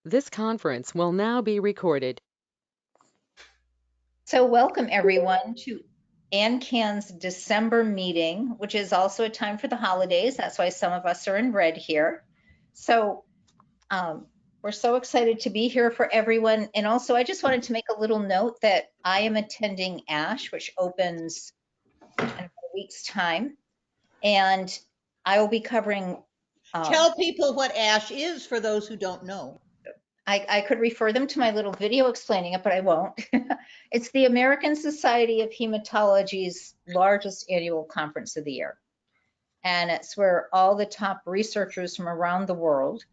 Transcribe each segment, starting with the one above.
This conference will now be recorded. So welcome everyone to ANCAN's December meeting, which is also a time for the holidays. That's why some of us are in red here. So we're so excited to be here for everyone. And also I just wanted to make a little note that I am attending ASH, which opens in a week's time. And I will be covering. Tell people what ASH is for those who don't know. I could refer them to my little video explaining it, but I won't. It's the American Society of Hematology's largest annual conference of the year. And it's where all the top researchers from around the world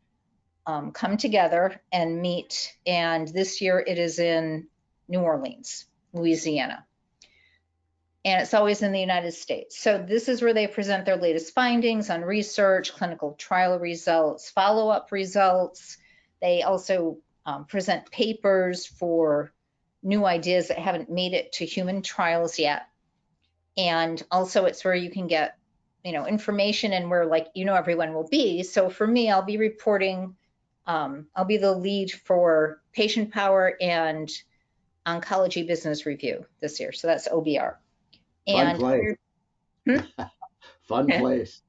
come together and meet. And this year it is in New Orleans, Louisiana. And it's always in the United States. So this is where they present their latest findings on research, clinical trial results, follow-up results. They also present papers for new ideas that haven't made it to human trials yet. And also it's where you can get, information and where everyone will be. So for me, I'll be reporting, I'll be the lead for Patient Power and Oncology Business Review this year. So that's OBR. Fun place. Fun place.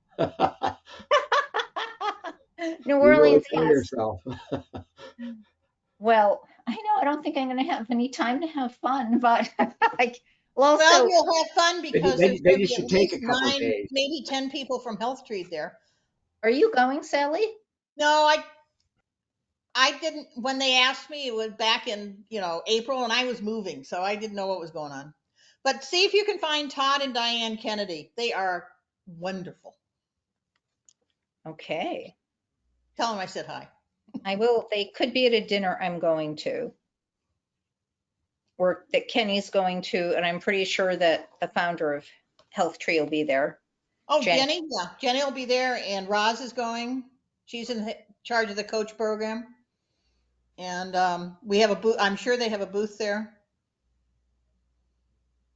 New Orleans, you really yourself. Well, I know I don't think I'm going to have any time to have fun, but well, you'll have fun because then you should take a couple days. Maybe 10 people from Health Treat there. Are you going, Sally? No, I didn't. When they asked me, it was back in April, and I was moving, so I didn't know what was going on. But see if you can find Todd and Diane Kennedy. They are wonderful. Okay. Tell them I said hi. I will. They could be at a dinner I'm going to, or that Kenny's going to, and I'm pretty sure that the founder of Health Tree will be there. Oh, Jenny? Yeah, Jenny will be there, and Roz is going. She's in charge of the coach program. And we have a booth. I'm sure they have a booth there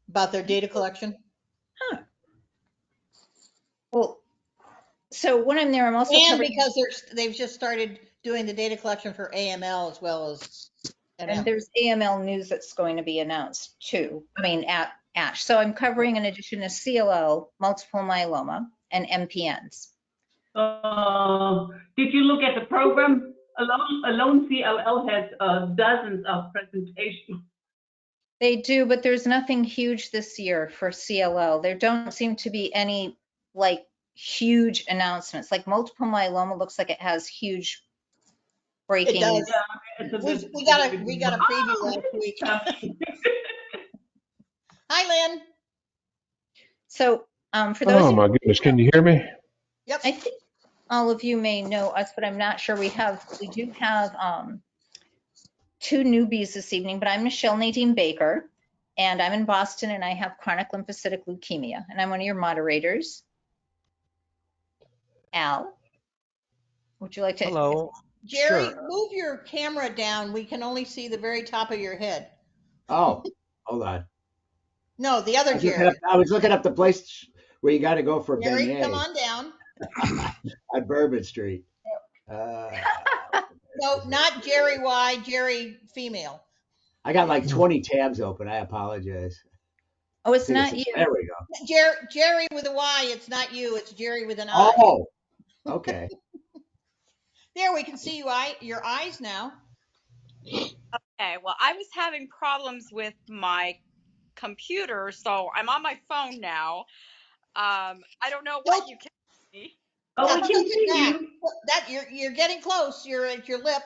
about their data collection. Huh. Well, so when I'm there, I'm also because they've just started doing the data collection for AML as well as NM. And there's AML news that's going to be announced too. I mean, at ASH. So I'm covering in addition to CLL, multiple myeloma, and MPNs. Did you look at the program? Alone CLL has dozens of presentations. They do, but there's nothing huge this year for CLL. There don't seem to be any huge announcements. Like multiple myeloma looks like it has huge breaking. It does. We got a preview last week. Hi, Lynn. So for those. Oh my goodness, can you hear me? Yep. I think all of you may know us, but I'm not sure. We do have two newbies this evening, but I'm Michele Nadeem-Baker, and I'm in Boston, and I have chronic lymphocytic leukemia, and I'm one of your moderators. Al, would you like to? Hello. Jerry, sure. Move your camera down. We can only see the very top of your head. Oh, hold on. No, the other Jerry. I was looking up the place where you got to go for Jerry, beignet. come on down. On Bourbon Street. No, not Jerry Y, Jerry female. I got like 20 tabs open. I apologize. Oh, it's not you. There we go. Jerry with a Y, it's not you, it's Jerry with an I. Oh, okay. There, we can see your eyes now. Okay, well, I was having problems with my computer, so I'm on my phone now. I don't know what you can see. Oh, we can see you. That you're getting close. You're at your lip.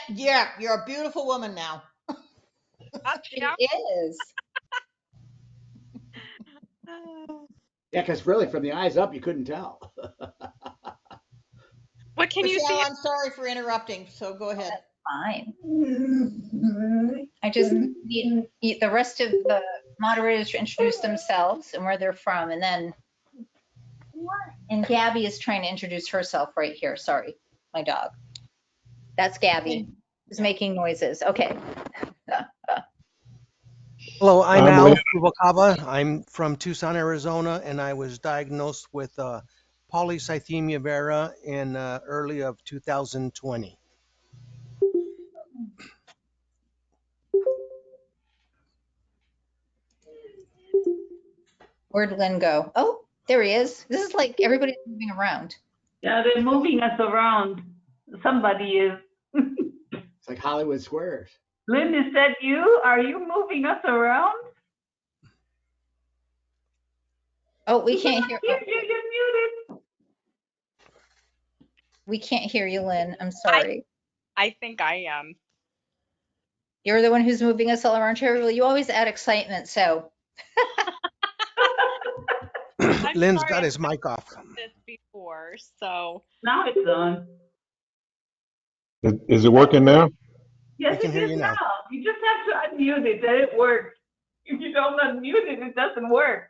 You're a beautiful woman now. It is. Yeah, because really from the eyes up, you couldn't tell. What can you see? I'm sorry for interrupting, so go ahead. That's fine. I just need the rest of the moderators to introduce themselves and where they're from, and then Gabby is trying to introduce herself right here. Sorry, my dog. That's Gabby. Who's making noises. Okay. Hello, I'm Al Ruvalcava. I'm from Tucson, Arizona, and I was diagnosed with polycythemia vera in early of 2020. Where'd Lynn go? Oh, there he is. This is like everybody's moving around. Yeah, they're moving us around. Somebody is. It's like Hollywood Squares. Lynn, is that you? Are you moving us around? Oh, we can't hear. You're muted. We can't hear you, Lynn. I'm sorry. I think I am. You're the one who's moving us all around here. Well, you always add excitement, so. I'm Lynn's sorry got I've his mic off. done this before, so Now it's on. Is it working now? Yes, We can it hear is you now. You just have to unmute it, then it works. If you don't unmute it, it doesn't work.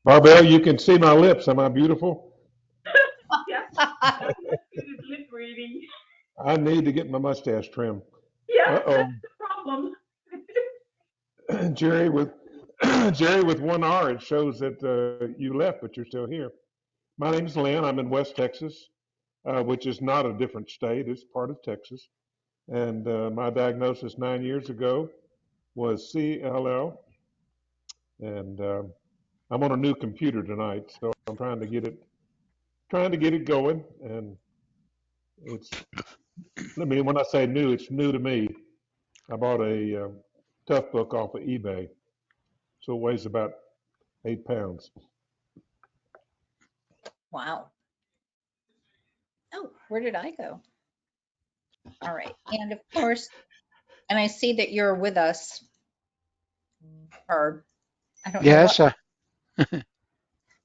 Barbell, you can see my lips. Am I beautiful? Yeah, that's lip reading. I need to get my mustache trimmed. Yeah, Uh-oh. that's the problem. Jerry with Jerry with one R, it shows that you left, but you're still here. My name is Lynn. I'm in West Texas, which is not a different state. It's part of Texas. And my diagnosis 9 years ago was CLL. And I'm on a new computer tonight, so I'm trying to get it going. And it's, I mean, when I say new, it's new to me. I bought a tough book off of eBay, so it weighs about 8 pounds. Wow. Oh, where did I go? All right. And of course, and I see that you're with us. Or I don't know Yes, what.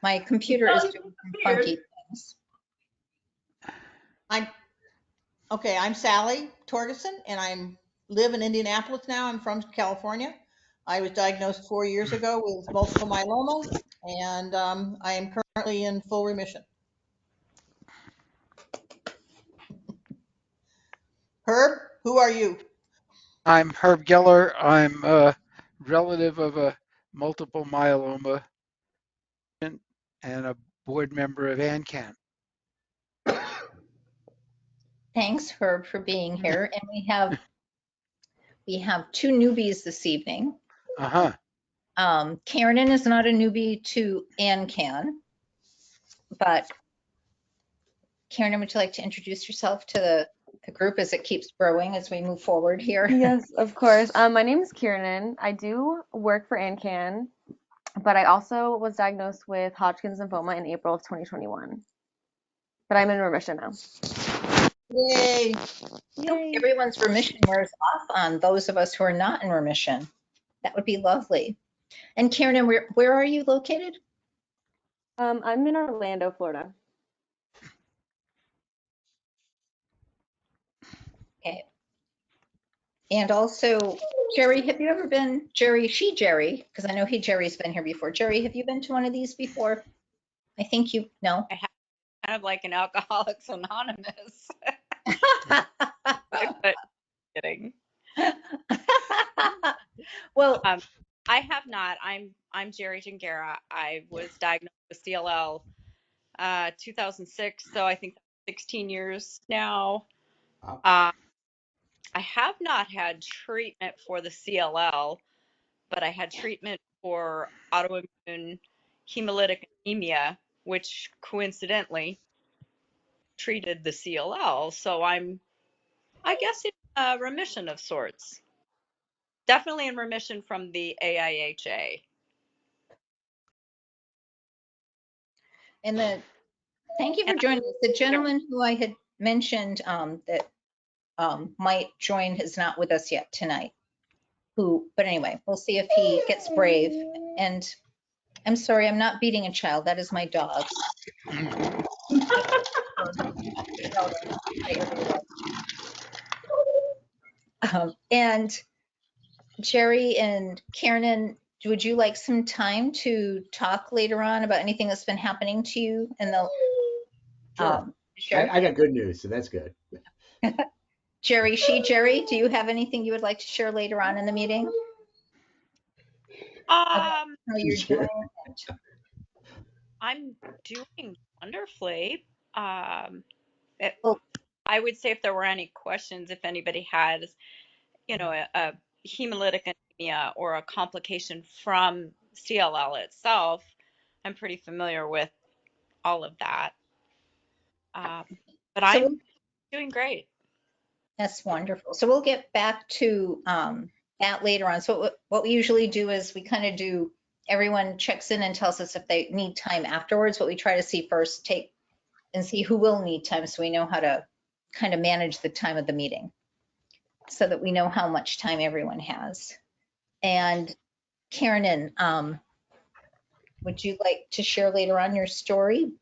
My computer is doing some funky things. I'm Sally Torgerson, and I live in Indianapolis now. I'm from California. I was diagnosed 4 years ago with multiple myeloma, and I am currently in full remission. Herb, who are you? I'm Herb Geller. I'm a relative of a multiple myeloma and a board member of ANCAN. Thanks, Herb, for being here. And we have two newbies this evening. Karen is not a newbie to ANCAN, but Karen, would you like to introduce yourself to the group as it keeps growing as we move forward here? Yes, of course. My name is Kieran. I do work for ANCAN, but I also was diagnosed with Hodgkin's lymphoma in April of 2021. But I'm in remission now. Yay. Yay. Everyone's remission wears off on those of us who are not in remission. That would be lovely. And Karen, where are you located? I'm in Orlando, Florida. Okay. And also, Jerry, have you ever been, Jerry, because I know Jerry's been here before. Jerry, have you been to one of these before? I think you, no? I have kind of like an Alcoholics Anonymous. But kidding. Well, I have not. I'm Jerry Gingera. I was diagnosed with CLL 2006, so I think 16 years now. I have not had treatment for the CLL, but I had treatment for autoimmune hemolytic anemia, which coincidentally treated the CLL. So I guess, in a remission of sorts. Definitely in remission from the AIHA. and thank you for joining us. The gentleman who I had mentioned that might join is not with us yet tonight. But anyway, we'll see if he gets brave. And I'm sorry, I'm not beating a child. That is my dog. And Jerry and Karen, would you like some time to talk later on about anything that's been happening to you? And Sure. I got good news, so that's good. Jerry, do you have anything you would like to share later on in the meeting? How you're doing? I'm doing wonderfully. I would say if there were any questions, if anybody had, a hemolytic anemia or a complication from CLL itself, I'm pretty familiar with all of that. But So I'm doing great. that's wonderful. So we'll get back to that later on. So what we usually do is we kind of do, everyone checks in and tells us if they need time afterwards. What we try to see first, take and see who will need time so we know how to kind of manage the time of the meeting so that we know how much time everyone has. And Karen, would you like to share later on your story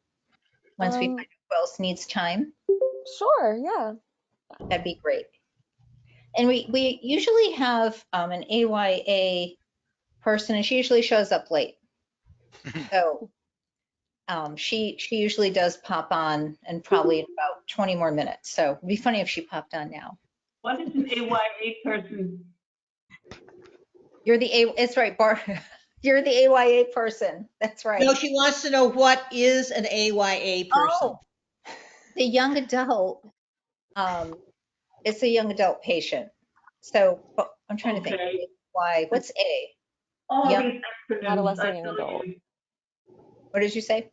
once we find out who else needs time? Sure, yeah. That'd be great. And we usually have an AYA person, and she usually shows up late. So she usually does pop on and probably in about 20 more minutes. So it'd be funny if she popped on now. What is an AYA person? You're the it's right, you're the AYA person. That's right. No, she wants to know what is an AYA person. Oh, the young adult. It's a young adult patient. So I'm trying to think. Why? What's A? All Young, these acronyms. Adolescent young adult. what did you say?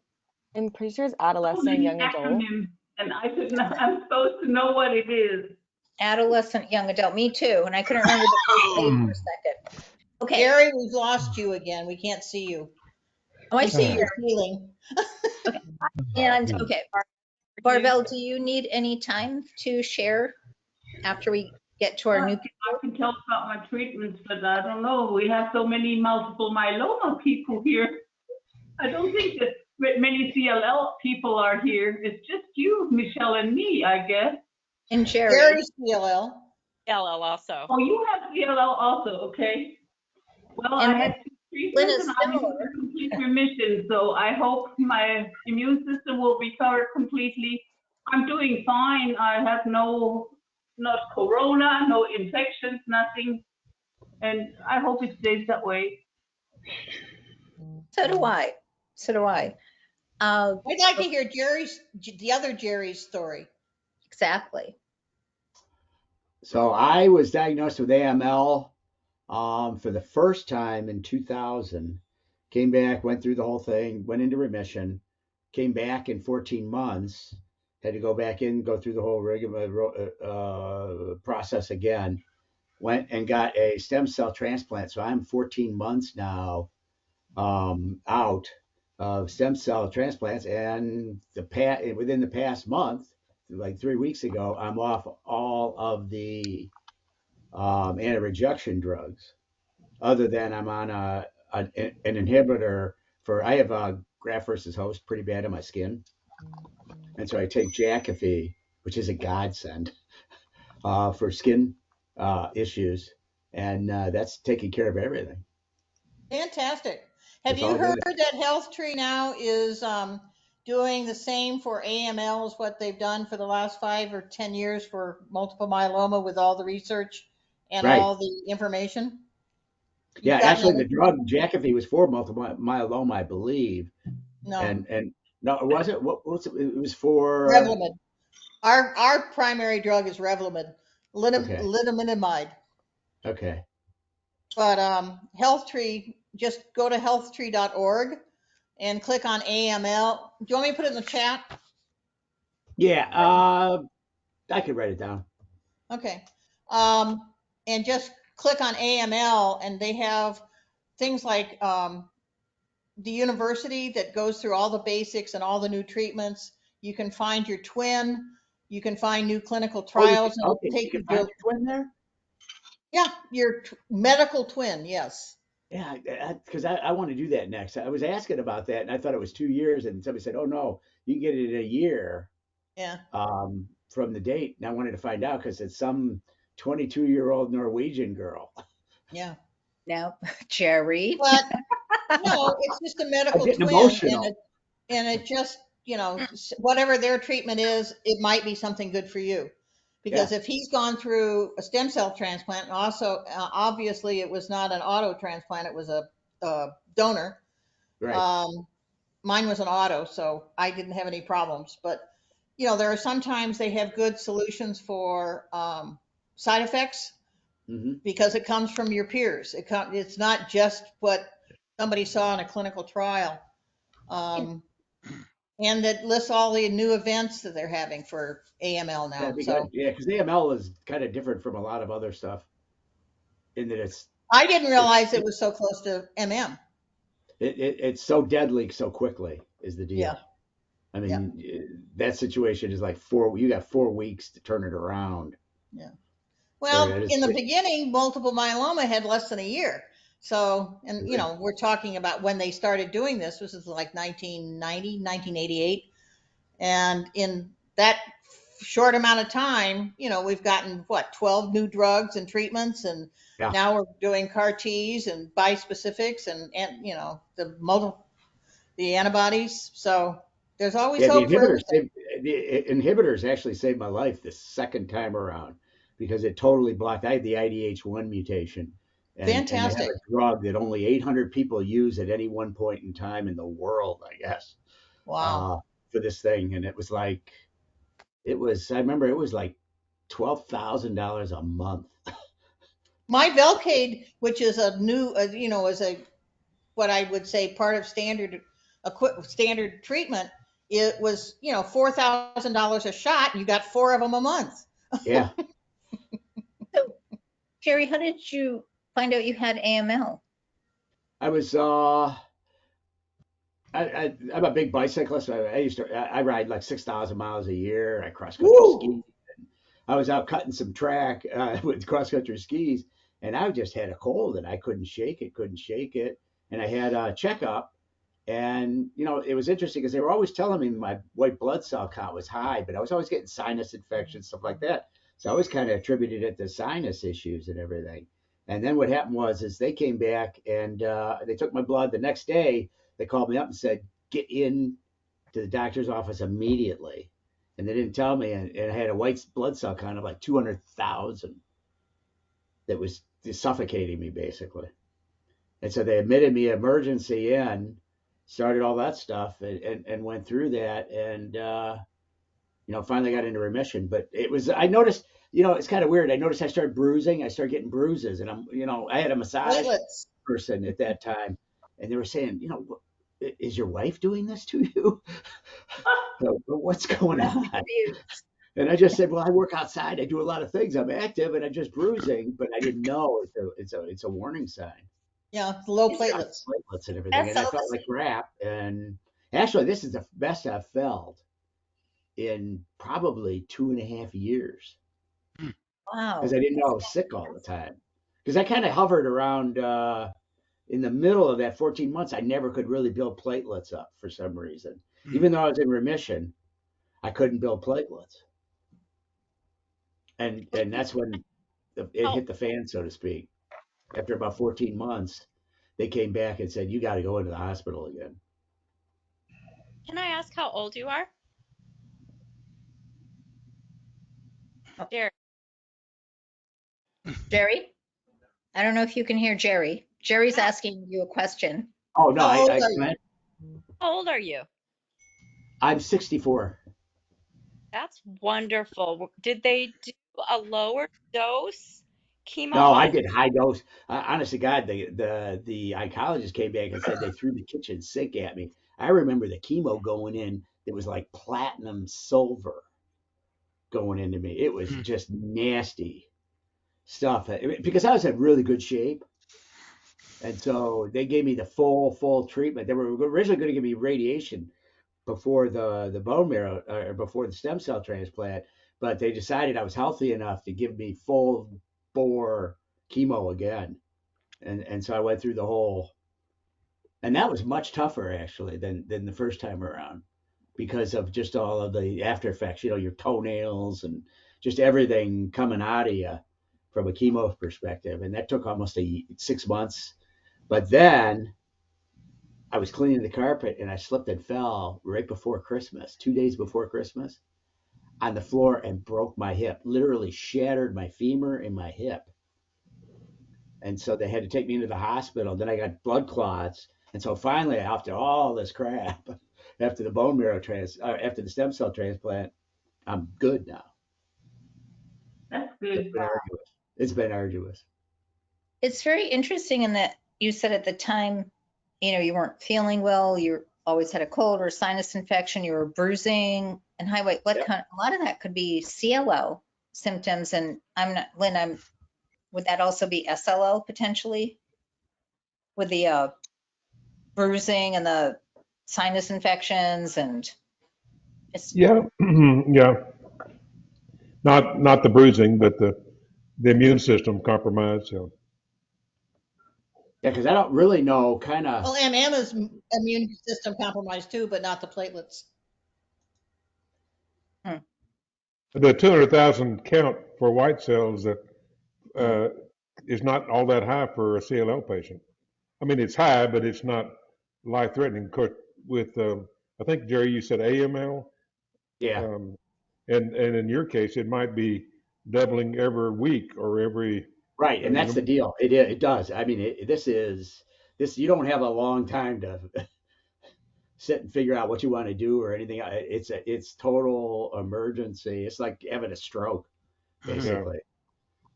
I'm pretty sure it's All adolescent these young adult. acronyms, and I'm supposed to know what it is. Adolescent young adult. Me too. And I couldn't remember the first A for a second. Okay. Gary, we've lost you again. We can't see you. Oh, I We see see you. your feeling. Okay. And okay, Barbell, do you need any time to share after we get to our new people? I can tell about my treatments, but I don't know. We have so many multiple myeloma people here. I don't think that many CLL people are here. It's just you, Michele, and me, I guess. And Jerry. Gary's CLL. CLL also. Oh, you have CLL also, okay. Well, And I had 2 Lynn treatments is and I'm in similar. complete remission, so I hope my immune system will recover completely. I'm doing fine. I have not corona, no infections, nothing. And I hope it stays that way. So do I. So do I. I'd like to hear the other Jerry's story. Exactly. So I was diagnosed with AML for the first time in 2000. Came back, went through the whole thing, went into remission, came back in 14 months, had to go back in, go through the whole process again. Went and got a stem cell transplant. So I'm 14 months now out of stem cell transplants, and within the past month, like 3 weeks ago, I'm off all of the anti-rejection drugs. Other than I'm on an inhibitor I have a graft versus host pretty bad on my skin, and so I take Jakafi, which is a godsend for skin issues, and that's taking care of everything. Fantastic. Have It's you all heard good. that HealthTree now is doing the same for AML as what they've done for the last 5 or 10 years for multiple myeloma with all the research and Right. all the information? Yeah, actually, the drug Jakafi was for multiple myeloma, I believe. No. And no, it wasn't. What was it? It was for Revlimid. Our primary drug is Revlimid, Okay. lenalidomide. Okay. But HealthTree, just go to healthtree.org and click on AML. Do you want me to put it in the chat? Yeah, I could write it down. Okay. And just click on AML, and they have things like the university that goes through all the basics and all the new treatments. You can find your twin. You can find new clinical trials. Okay, you can find your twin there? Yeah, your medical twin, yes. Yeah, because I want to do that next. I was asking about that, and I thought it was 2 years, and somebody said, "Oh no, you can get it in a year." Yeah. From the date, and I wanted to find out because it's some 22-year-old Norwegian girl. Yeah. No, Jerry. But no, it's just a medical I'm getting twin, emotional. and it just, whatever their treatment is, it might be something good for you. Because if he's gone through a stem cell transplant, and also obviously it was not an auto transplant, it was a donor. Right. Mine was an auto, so I didn't have any problems. But there are sometimes they have good solutions for side effects because it comes from your peers. It's not just what somebody saw in a clinical trial. And that lists all the new events that they're having for AML now. That'd be So good. Yeah, because AML is kind of different from a lot of other stuff in that I didn't it's realize it was so close to MM. it's so deadly so quickly is the Yeah. deal. I Yeah. mean, that situation is like you got 4 weeks to turn it around. Yeah. So Well, in the beginning, multiple myeloma had less than a year. So, and you know, we're talking about when they started doing this. This is like 1990, 1988. And in that short amount of time, you know, we've gotten what, 12 new drugs and treatments, and yeah. now we're doing CAR Ts and bispecifics and you know, the antibodies. So there's always Yeah, hope for everything. the inhibitors actually saved my life the second time around because it totally blocked. I had the IDH1 mutation, and they have Fantastic. a drug that only 800 people use at any one point in time in the world, I guess, Wow. for this thing. And it was like, I remember it was like $12,000 a month. My Velcade, which is a new, you know, is a what I would say part of standard treatment, it was, you know, $4,000 a shot. And you got 4 of them a month. Yeah. So, Jerry, how did you find out you had AML? I was, I'm a big bicyclist. I ride like 6,000 miles a year. I cross country ski. I was out cutting some track with cross country skis, and I just had a cold and I couldn't shake it. And I had a checkup, and you know it was interesting because they were always telling me my white blood cell count was high, but I was always getting sinus infections, stuff like that. So I always kind of attributed it to sinus issues and everything. And then what happened was they came back and they took my blood the next day. They called me up and said, "Get in to the doctor's office immediately." And they didn't tell me, and I had a white blood cell count of like 200,000 that was suffocating me basically. And so they admitted me emergency in, started all that stuff, and went through that, and you know finally got into remission. But I noticed, you know, it's kind of weird. I noticed I started bruising. I started getting bruises, and I had a massage Platelets. person at that time, and they were saying, you know, is your wife doing this to you? So, what's going on? And I just said, well, I work outside. I do a lot of things. I'm active, and I'm just bruising. But I didn't know it's a warning sign. Yeah, low Is platelets. Platelets and everything, and I SLS felt like crap. And actually, this is the best I've felt in probably 2.5 years because wow. I didn't know I was sick all the time. Because I kind of hovered around in the middle of that 14 months. I never could really build platelets up for some reason, even though I was in remission. I couldn't build platelets. And that's when it hit the fan, so to speak. After about 14 months, they came back and said, "You got to go into the hospital again." Can I ask how old you are? Oh, Jerry. Jerry, I don't know if you can hear Jerry. Jerry's asking you a question. Oh no, How old are you? How old are you? I'm 64. That's wonderful. Did they do a lower dose chemo No, I on? did high dose. Honest to God, the oncologist came back and said they threw the kitchen sink at me. I remember the chemo going in. It was like platinum silver going into me. It was just nasty stuff because I was in really good shape. And so they gave me the full treatment. They were originally going to give me radiation before the bone marrow or before the stem cell transplant, but they decided I was healthy enough to give me full bore chemo again. And so I went through the whole, and that was much tougher actually than the first time around because of just all of the after effects, you know, your toenails and just everything coming out of you from a chemo perspective. And that took almost 6 months. But then I was cleaning the carpet and I slipped and fell right before Christmas, 2 days before Christmas, on the floor and broke my hip, literally shattered my femur and my hip. And so they had to take me into the hospital. Then I got blood clots. And so finally, after all this crap, after the after the stem cell transplant, I'm good now. That's It's good. been arduous. It's been arduous. It's very interesting in that you said at the time, you know, you weren't feeling well, you're always had a cold or sinus infection, you were bruising and high weight blood Yep. count, a lot of that could be CLL symptoms. And I'm not, Lynn, would that also be SLL potentially? With the bruising and the sinus infections and it's, Yeah, yeah. Not the bruising, but the immune system compromised. So. Yeah, because I don't really know kind of. Well, MM is immune system compromised too, but not the platelets. The 200,000 count for white cells that is not all that high for a CLL patient. I mean, it's high, but it's not life-threatening. Of course, with I think Jerry, you said AML, Yeah. and in your case, it might be doubling every week or every. Right, and that's the deal. It does. I mean, this. You don't have a long time to sit and figure out what you want to do or anything. It's total emergency. It's like having a stroke, basically.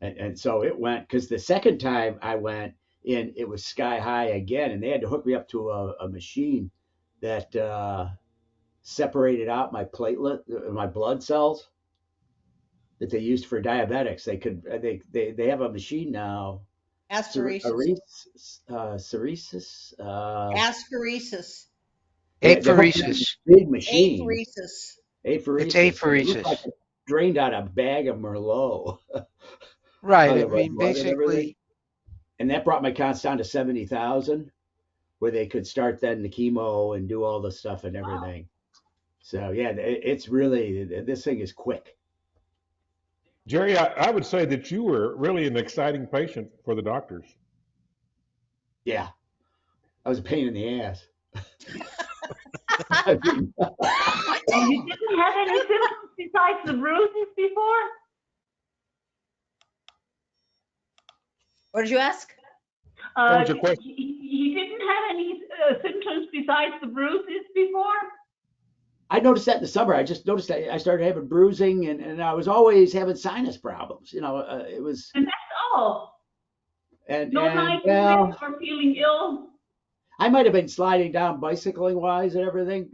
And so it went, because the second time I went in, it was sky high again, and they had to hook me up to a machine that separated out my my blood cells that they used for diabetics. They have a machine now. Aspheresis. Ceresis. Aspheresis. Apheresis. Big machine. Apheresis. It's Apheresis. And it looked like apheresis. it drained out a bag of Merlot. Right. Out I of my mean, blood and everything. basically, And that brought my counts down to 70,000, where they could start then the chemo and do all the stuff and everything. So yeah, it's really, this thing is quick. Jerry, I would say that you were really an exciting patient for the doctors. Yeah, I was a pain in the ass. I mean, And you didn't have any symptoms besides the bruises before? what did you ask? What was your question? He didn't have any symptoms besides the bruises before? I noticed that in the summer. I just noticed that I started having bruising, and I was always having sinus problems. It was. And that's all. No night well, or feeling ill? I might have been sliding down bicycling wise and everything.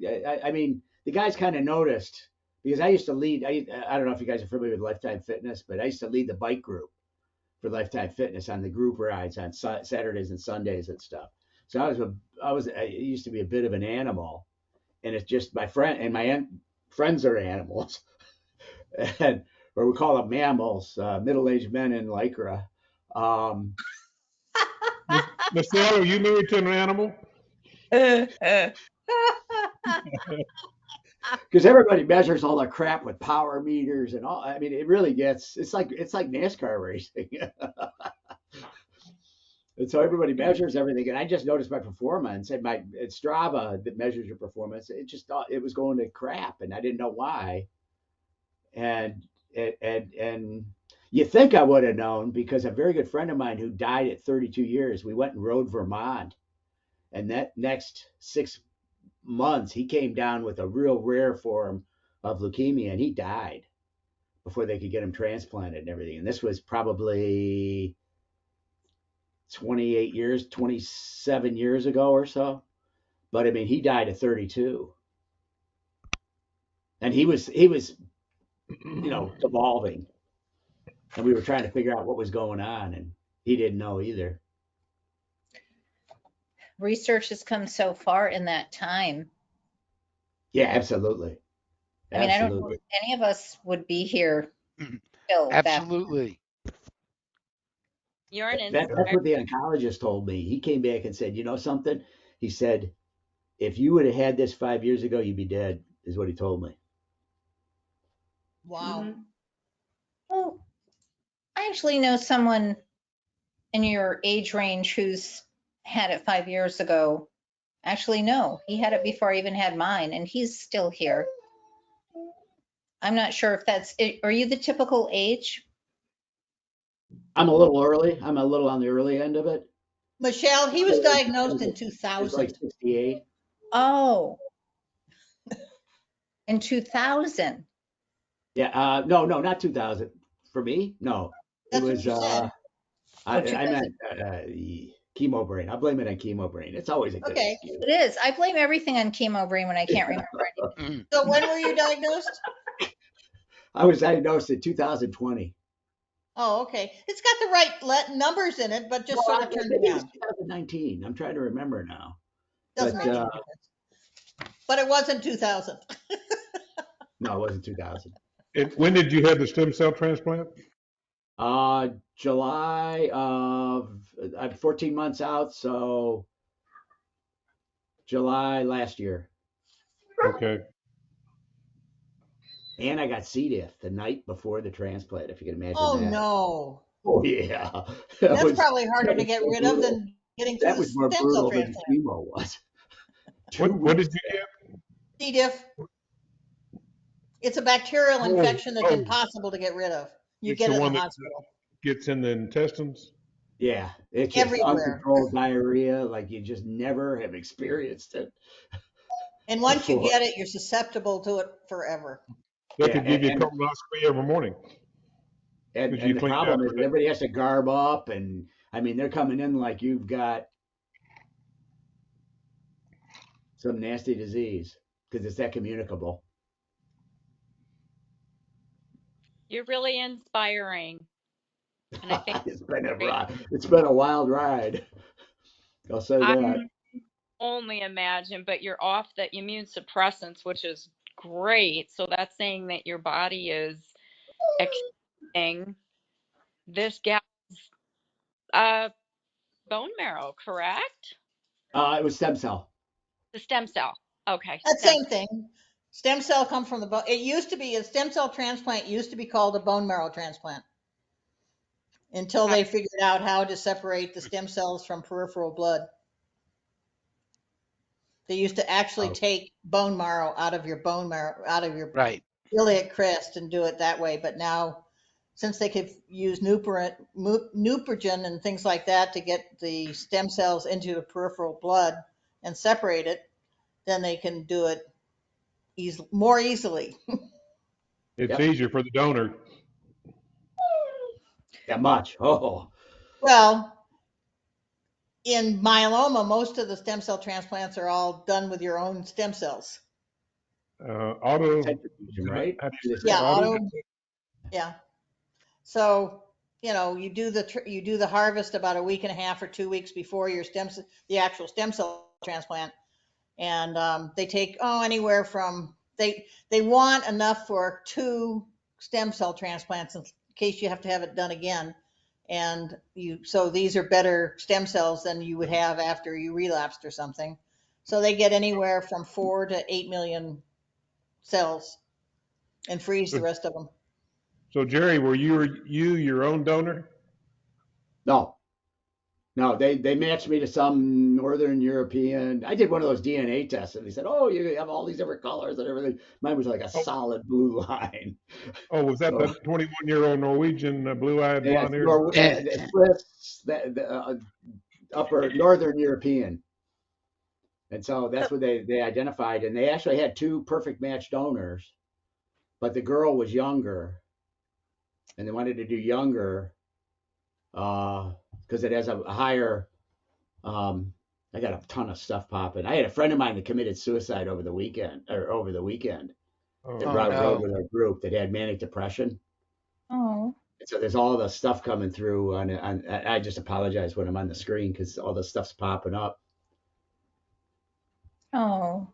I mean, the guys kind of noticed, because I used to lead. I don't know if you guys are familiar with Lifetime Fitness, but I used to lead the bike group for Lifetime Fitness on the group rides on Saturdays and Sundays and stuff. So I used to be a bit of an animal, and it's just my friends are animals, or we call them mammals, middle-aged men in lycra. Michele, are you married to an animal? Because everybody measures all the crap with power meters and all. I mean, it really it's like NASCAR racing. And so everybody measures everything, and I just noticed my performance, and it's Strava that measures your performance. It just thought it was going to crap, and I didn't know why. And you think I would have known, because a very good friend of mine who died at 32 years, we went and rode Vermont, and that next 6 months he came down with a real rare form of leukemia, and he died before they could get him transplanted and everything. And this was probably 27 years ago or so. But I mean, he died at 32, and he was evolving, and we were trying to figure out what was going on, and he didn't know either. Research has come so far in that time. Yeah, absolutely. I mean, I don't know if any of us would be here still. absolutely. You're an That's what the oncologist told me. He came back and said, you know something? He said, if you would have had this 5 years ago, you'd be dead, is what he told me. Wow. Mhm. Well, I actually know someone in your age range who's had it 5 years ago. Actually, no, he had it before I even had mine, and he's still here. I'm not sure if that's it. Are you the typical age? I'm a little early. I'm a little on the early end of it. Michele, he was diagnosed in It's like 2000. 68. Oh, in 2000. Yeah. No, not 2000. For me, no. That's It what was. you said. I 2000. meant Chemo brain. I'll blame it on chemo brain. It's always a good Okay. excuse. It is. I blame everything on chemo brain when I can't remember anything. So when were you diagnosed? I was diagnosed in 2020. Oh, okay. It's got the right numbers in it, but just sort of turned Maybe it was around. 2019. I'm trying to remember now. Doesn't But make any difference. But it wasn't 2000. no, it wasn't 2000. And when did you have the stem cell transplant? July of, I'm 14 months out, so July last year. Okay. And I got C. diff the night before the transplant, if you can imagine Oh, that. no. Oh, yeah. That's probably harder to get so rid of brutal. than getting through That the was more stem cell brutal than the transplant. chemo was. What did you get? C. diff. It's a bacterial infection that's oh. impossible to get rid of. You It's get the it in one the that hospital. gets in the intestines? Yeah, it's just Everywhere. uncontrolled diarrhea, like you just never have experienced it And once you before. get it, you're susceptible to it forever. They Yeah, could give you a and colonoscopy every morning because you the cleaned problem out. is everybody has to garb up, and I mean they're coming in like you've got some nasty disease because it's that communicable. You're really inspiring. And I think It's been great. it's been a wild ride. I'll say I that. only imagine, but you're off the immune suppressants, which is great. So that's saying that your body is accepting this gal's uh, bone marrow, correct? It was stem cell. The stem cell. Okay, That stem. same thing. Stem cell come from the bone. It used to be a stem cell transplant used to be called a bone marrow transplant until they figured out how to separate the stem cells from peripheral blood. They used to actually Oh. take bone marrow out of your bone marrow, out of your Right. iliac crest and do it that way. But now, since they could use Nuprigen and things like that to get the stem cells into the peripheral blood and separate it, then they can do it more easily. It's Yep. easier for the donor. That much. Oh. Well, in myeloma, most of the stem cell transplants are all done with your own stem cells. Centrifusion, right? How do you say Yeah, auto? yeah. So, you do the harvest about a week and a half or 2 weeks before your the actual stem cell transplant, and they take anywhere from they want enough for 2 stem cell transplants in case you have to have it done again, and so these are better stem cells than you would have after you relapsed or something. So they get anywhere from 4 to 8 million cells and freeze the rest of them. So Jerry, were you your own donor? No. They matched me to some Northern European. I did one of those DNA tests, and they said, "Oh, you have all these different colors and everything." Mine was like a solid blue line. Oh, was that So, the 21-year-old Norwegian, blue-eyed, yeah, it's blonde-haired? Swiss, upper Northern European, and so that's what they identified, and they actually had 2 perfect match donors, but the girl was younger, and they wanted to do younger because it has a higher. I got a ton of stuff popping. I had a friend of mine that committed suicide over the weekend. That Oh, rode no. with our group that had manic depression. Oh, So there's all the stuff coming through I just apologize when I'm on the screen because all the stuff's popping up. oh.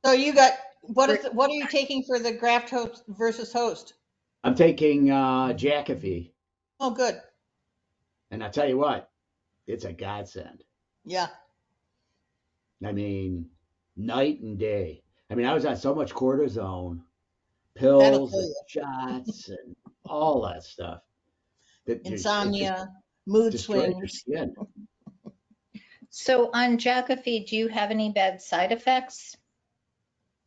So you got what are you taking for the graft host versus host? I'm taking Jacophy, Oh, good. and I'll tell you what, it's a godsend. Yeah. I mean, night and day. I mean, I was on so much cortisone, That'll pills kill and you. shots and all that stuff. That it just Insomnia, mood destroys your swings. skin. So on Jacophy, do you have any bad side effects?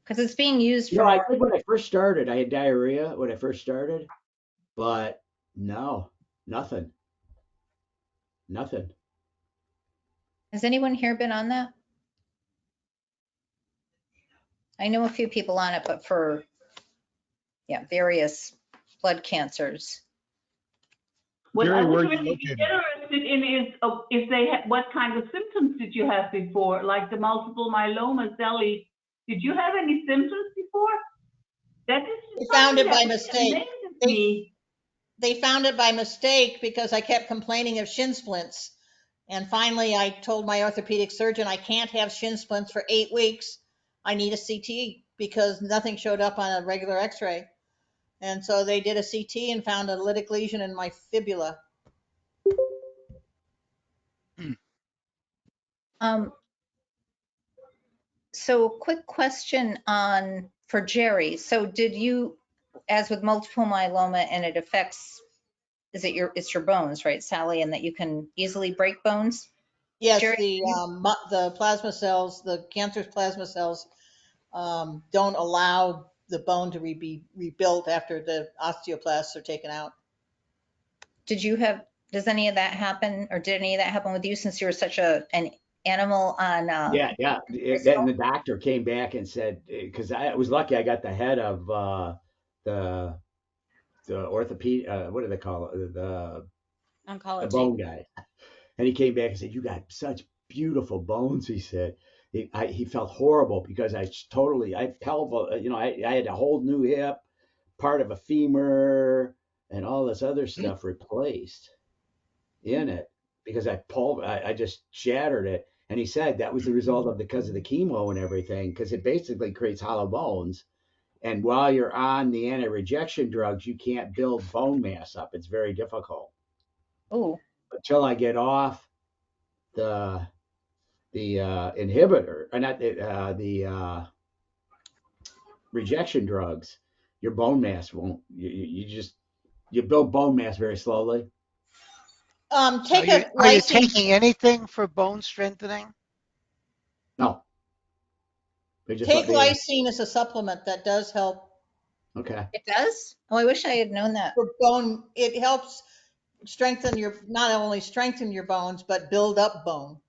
Because it's being used for I more. did when I first started. I had diarrhea when I first started, but no, nothing. Has anyone here been on that? I know a few people on it, but for various blood cancers. What I Jerry, was where are you really located? interested in is if they had, what kind of symptoms did you have before, like the multiple myeloma, Sally? Did you have any symptoms before? That is They found something it that by really mistake. amazes me. They found it by mistake because I kept complaining of shin splints. And finally, I told my orthopedic surgeon, I can't have shin splints for 8 weeks. I need a CT because nothing showed up on a regular x-ray. And so they did a CT and found a lytic lesion in my fibula. So quick question for Jerry. So did you, as with multiple myeloma, and it affects, it's your bones, right, Sally, and that you can easily break bones? Yes, Jerry, the plasma cells, the cancerous plasma cells, don't allow the bone to be rebuilt after the osteoblasts are taken out. does any of that happen, or did any of that happen with you, since you were such an animal on Yeah, yeah. Then crystal? the doctor came back and said, because I was lucky, I got the head of the orthopedic, what do they call it? The Oncology. bone guy. And he came back and said, "You got such beautiful bones." He said he felt horrible because I had a whole new hip, part of a femur, and all this other stuff replaced in it because I just shattered it. And he said that was the result of because of the chemo and everything, because it basically creates hollow bones. And while you're on the anti-rejection drugs, you can't build bone mass up. It's very difficult Ooh, until I get off the inhibitor, or not the rejection drugs. Your bone mass won't. You build bone mass very slowly. So Take a are you lysine. taking anything for bone strengthening? No, they just let Take me. lysine as a supplement that does help Okay. it does? Oh, I wish I had known that. for bone. It helps strengthen not only strengthen your bones, but build up bone.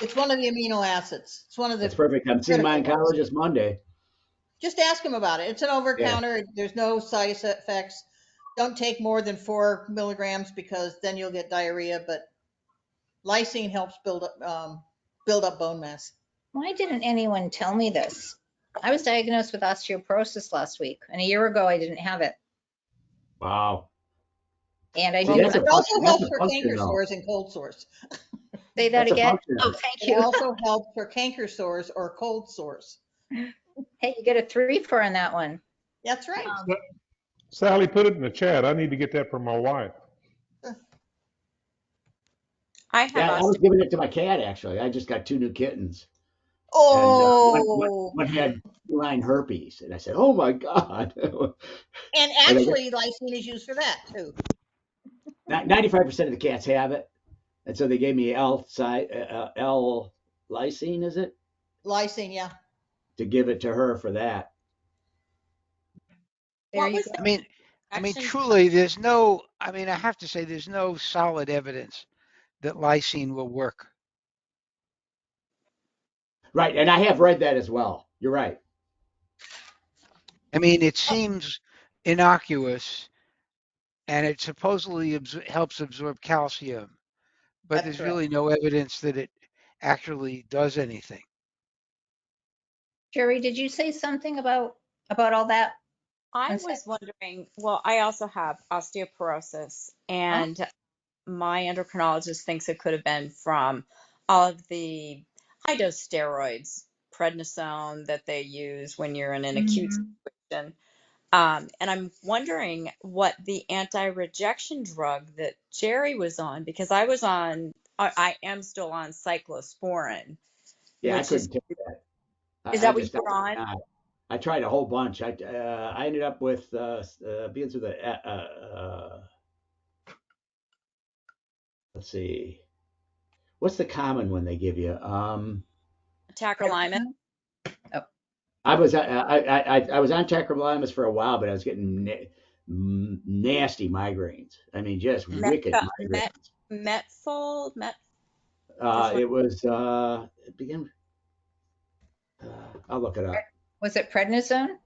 It's one of the amino acids. It's one of That's the perfect. I'm seeing my critical ones. oncologist Monday. Just ask him about it. It's an over Yeah. counter. There's no side effects. Don't take more than 4 milligrams because then you'll get diarrhea. But lysine helps build up bone mass. Why didn't anyone tell me this? I was diagnosed with osteoporosis last week, and a year ago I didn't have it. Wow. And I See, do. that's a It also function. That's helps a for function, canker though. sores and cold sores. Say that That's a again. function. Oh, thank It you. also helps for canker sores or cold sores. Hey, you get a 3 for on that one. That's right. Sally, put it in the chat. I need to get that from my wife. I have Yeah, I was giving it to my cat actually. I just got 2 new kittens, and Oh, one had feline herpes, and I said, "Oh my god!" and And I actually lysine is used for that too. 95% of the cats have it, and so they gave me L lysine, is it, Lysine, yeah. to give it to her for that. There What you was go. the I mean, action? truly, there's no, I mean, I have to say, there's no solid evidence that lysine will work. Right, and I have read that as well. You're right. I mean, it seems innocuous and it supposedly helps absorb calcium, but That's there's correct. really no evidence that it actually does anything. Jerry, did you say something about all that? I On set? was wondering, well, I also have osteoporosis, Oh, and my endocrinologist thinks it could have been from all of the high dose steroids, prednisone that they use when you're in an acute mhm. situation. And I'm wondering what the anti-rejection drug that Jerry was on, because I am still on cyclosporin, Yeah, I which couldn't take that. is I that what just, I you're could on? not. I tried a whole bunch. I ended up with being through the let's see, what's the common one they give you? Tacrolimus. Oh, I was on tacrolimus for a while, but I was getting nasty migraines. I mean, just Met, wicked migraines. Metfol, Met, there's one. It was it began. I'll look it up. was it prednisone?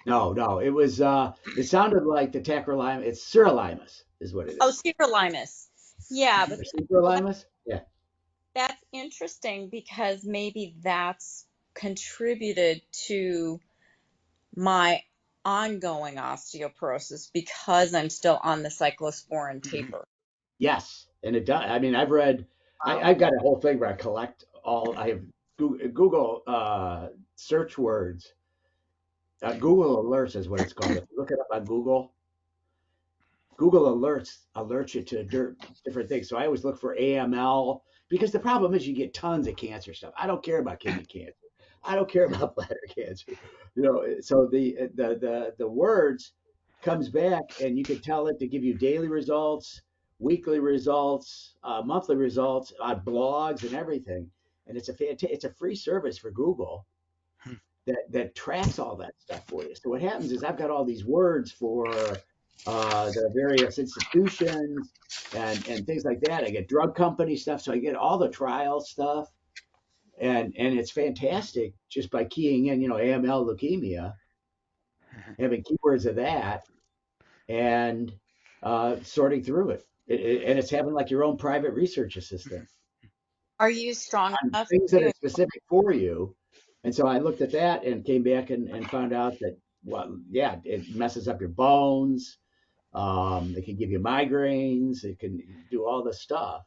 No, it was it sounded like the tacrolimus. It's sirolimus is what it Oh, is. sirolimus. Yeah, but Or sirolimus? Yeah. that's interesting because maybe that's contributed to my ongoing osteoporosis because I'm still on the cyclosporin taper. Yes, and it does. I mean, I've read. Wow. I've got a whole thing where I collect all. I have Google search words. Google Alerts is what it's called. If you look it up on Google, Google alerts you to different things. So I always look for AML because the problem is you get tons of cancer stuff. I don't care about kidney cancer. I don't care about bladder cancer. You know, so the words comes back and you can tell it to give you daily results, weekly results, monthly results on blogs and everything. And it's a free service for Google that tracks all that stuff for you. So what happens is I've got all these words for the various institutions and things like that. I get drug company stuff, so I get all the trial stuff, and it's fantastic just by keying in, AML leukemia, having keywords of that, and sorting through it. And it's having like your own private research assistant Are you strong on enough things that to? are specific for you. And so I looked at that and came back and found out that, well, yeah, it messes up your bones. It can give you migraines. It can do all this stuff.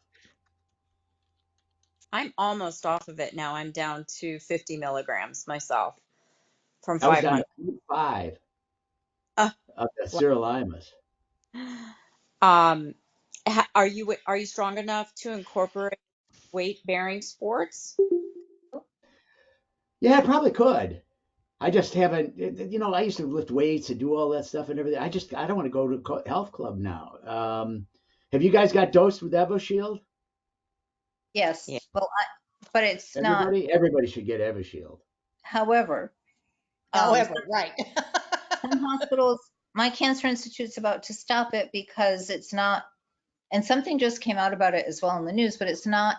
I'm almost off of it now. I'm down to 50 milligrams myself from I was down 500. to 5 Uh, of the wow. sirolimus. Um, are you strong enough to incorporate weight bearing sports? Yeah, I probably could. I just haven't, I used to lift weights and do all that stuff and everything. I don't want to go to health club now. Have you guys got dosed with EvoShield? Yes. Yeah. Well, but it's not. Everybody should get EvoShield. However, However, right. some hospitals, my cancer institute's about to stop it because it's not, and something just came out about it as well in the news, but it's not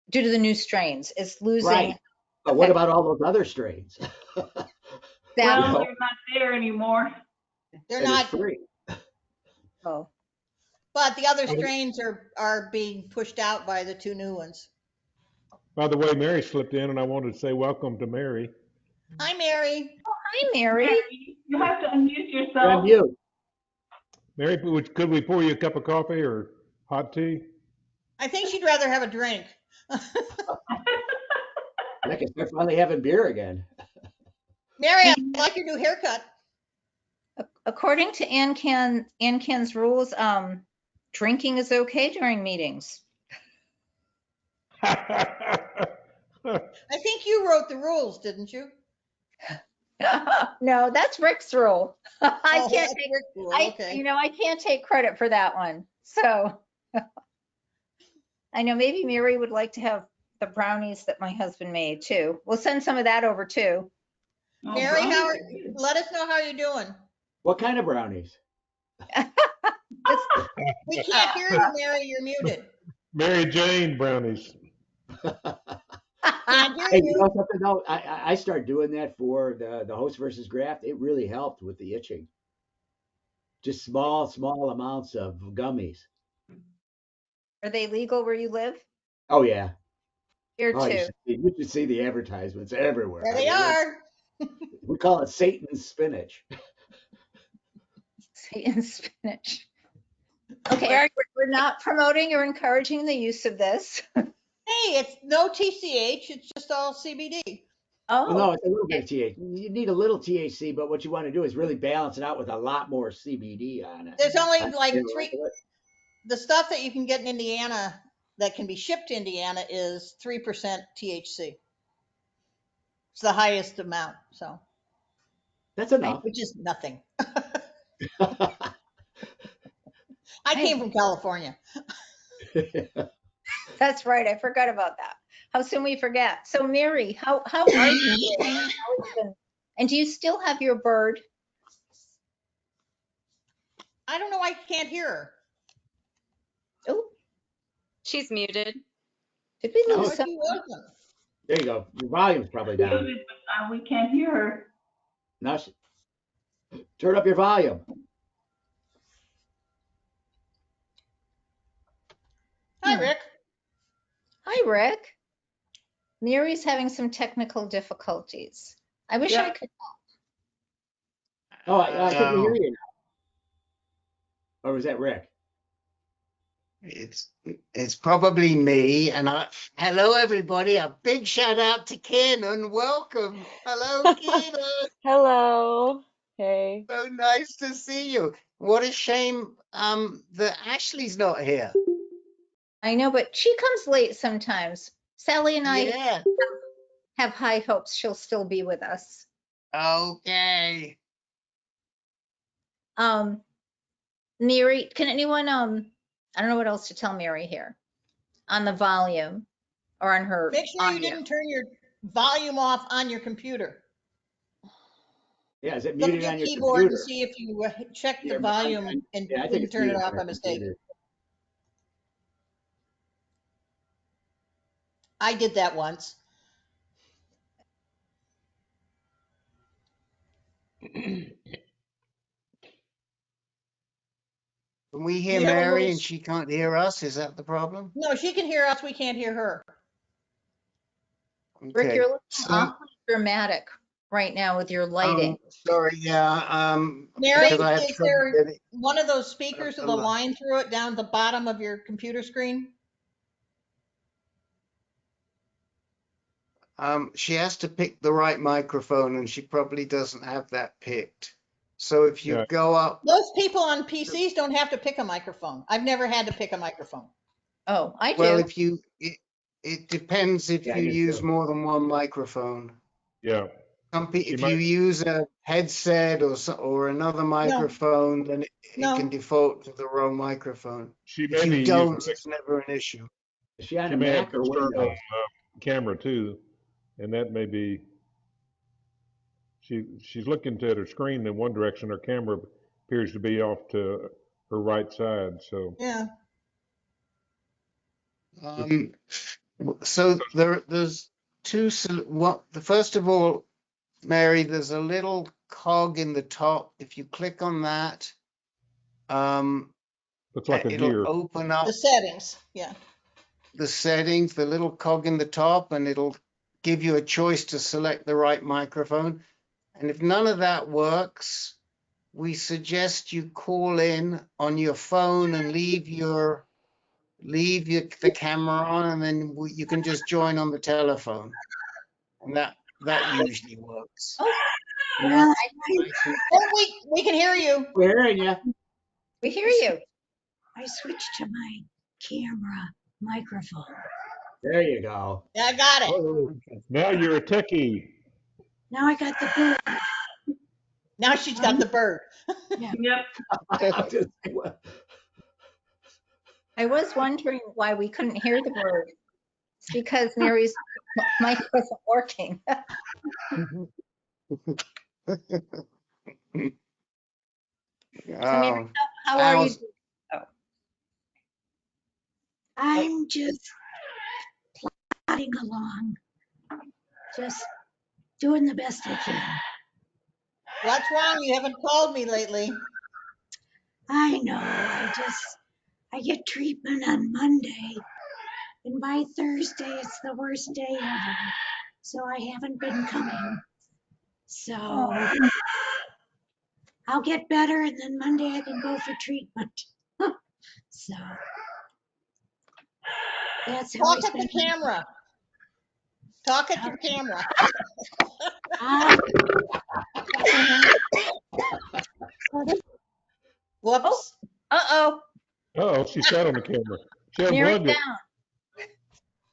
due to the new strains. It's losing. Right. But what about all those other strains? Well, Exactly. they're not there anymore. They're And it's not, free. Oh, but the other strains are being pushed out by the two new ones. By the way, Mary slipped in, and I wanted to say welcome to Mary. Hi, Mary. hi, Mary. You have to unmute You're yourself. on mute. Mary, could we pour you a cup of coffee or hot tea? I think she'd rather have a drink. I can start finally having beer again. Mary, I like your new haircut. According to ANCAN's rules, drinking is okay during meetings. I think you wrote the rules, didn't you? No, that's Rick's rule. I can't that's take, Rick's rule. Okay. I can't take credit for that one. So I know maybe Mary would like to have the brownies that my husband made too. We'll send some of that over too. Oh, Mary, brownies. let us know how you're doing. What kind of brownies? We can't hear you, Mary. You're muted. Mary Jane brownies. Can't hear Hey, you you. know something though? I started doing that for the host versus graft. It really helped with the itching. Just small amounts of gummies. Are they legal where you live? Oh yeah. Here Oh, too. you should see the advertisements everywhere. There they are. We call it Satan's spinach. Satan spinach. Okay, Where- we're not promoting or encouraging the use of this. Hey, it's no TCH. It's just all CBD. Well, no, Oh, it's a little bit of THC. You need a little THC, but what you want to do is really balance it out with a lot more CBD on it. There's only You like know, the stuff that you can get in Indiana that can be shipped to Indiana is 3% THC. It's the highest amount, so, That's enough. which is nothing. I came from California. that's right. I forgot about that. How soon we forget. So Mary, how are you doing? How has been- And do you still have your bird? I don't know. I can't hear her. Oh, She's muted. did we No, lose she some? wasn't. There you go. Your volume's probably down. We can't hear her. Now Turn up your volume. Hi, Rick. Hi, Rick. Mary's having some technical difficulties. I wish I could. Oh, I think we hear you now. Or was that Rick? It's probably me. And hello everybody. A big shout out to Kiernan. Welcome. Hello, Kiernan. Hello. Hey. So nice to see you. What a shame that Ashley's not here. I know, but she comes late sometimes. Sally and I Yeah. have high hopes she'll still be with us. Okay. Mary, can anyone, I don't know what else to tell Mary here on the volume or on her Make sure you audio. didn't turn your volume off on your computer. Yeah, is it Look at muted your on your keyboard and computer? see if you check the Yeah, volume and yeah, I think didn't it's turn it muted off on by your mistake. computer. I did that once. Can we hear We have a Mary little, and she can't hear us? Is that the problem? no, she can hear us. We can't hear her. Rick, Okay. you're looking So, awfully dramatic right now with your lighting. sorry, yeah. Mary, Because I have is trouble there getting one of those speakers with a alone. line through it down at the bottom of your computer screen? She has to pick the right microphone, and she probably doesn't have that picked. So if you Yeah. go up, Most people on PCs don't have to pick a microphone. I've never had to pick a microphone. Oh, I do. well, it depends if Yeah, I you do use too. more than one microphone. Yeah. If might- you use a headset or another microphone, then it No. can default to the wrong microphone. She If may be you using don't, it's never an issue. Is she on she a may have Mac an or external Windows? camera too, and that may be. She's looking at her screen in one direction. Her camera appears to be off to her right side. So Yeah. So there's two. First of all, Mary, there's a little cog in the top. If you click on that, looks like a it'll gear. open up The settings. Yeah. the settings, the little cog in the top, and it'll give you a choice to select the right microphone. And if none of that works, we suggest you call in on your phone and leave the camera on, and then you can just join on the telephone, and that usually works. Oh, Well, Oh, we can hear you. We're hearing you. we hear you. I switched to my camera microphone. There you go. Yeah, I got it. Oh, now you're a techie. Now I got the bird. Now she's got the bird. Yep. I was wondering why we couldn't hear the bird. It's because Mary's mic wasn't working. So Mary, how are you? I'm just plodding along, just doing the best I can. What's wrong? You haven't called me lately. I know, I get treatment on Monday, and by Thursday it's the worst day ever, so I haven't been coming. So I'll get better, and then Monday I can go for treatment. So that's how Talk at the camera. Talk at your camera. Whoops. Uh-oh. Oh, she sat on the camera. She Mary unplugged it. down.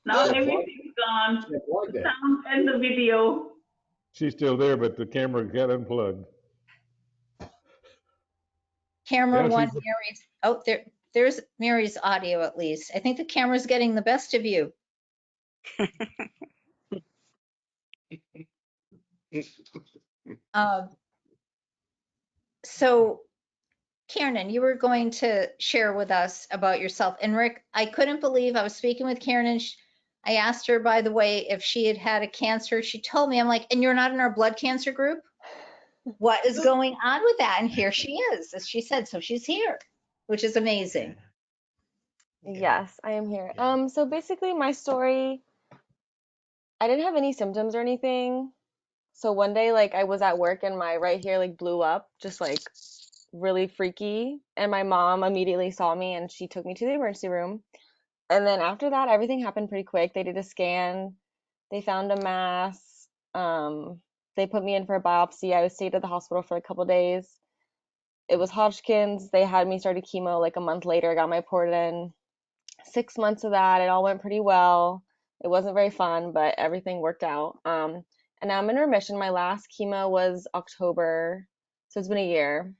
Now Yeah, everything's gone. Yeah, plug The that. sound and the video. She's still there, but the camera got unplugged. Camera Yeah, one, she's- Mary's. Oh, there's Mary's audio at least. I think the camera's getting the best of you. So, Kiernan, you were going to share with us about yourself. And Rick, I couldn't believe I was speaking with Kiernan. I asked her, by the way, if she had had a cancer. She told me, I'm like, and you're not in our blood cancer group? what is going on with that. And here she is, as she said. So she's here, which is amazing. Yes, I am here. So basically my story, I didn't have any symptoms or anything. So one day, like, I was at work and my right here like blew up, just like really freaky. And my mom immediately saw me and she took me to the emergency room. And then after that, everything happened pretty quick. They did a scan, they found a mass, they put me in for a biopsy. I stayed at the hospital for a couple days. It was Hodgkin's. They had me started chemo like a month later. I got my port in. 6 months of that, it all went pretty well. It wasn't very fun, but everything worked out. And now I'm in remission. My last chemo was October, so it's been a year.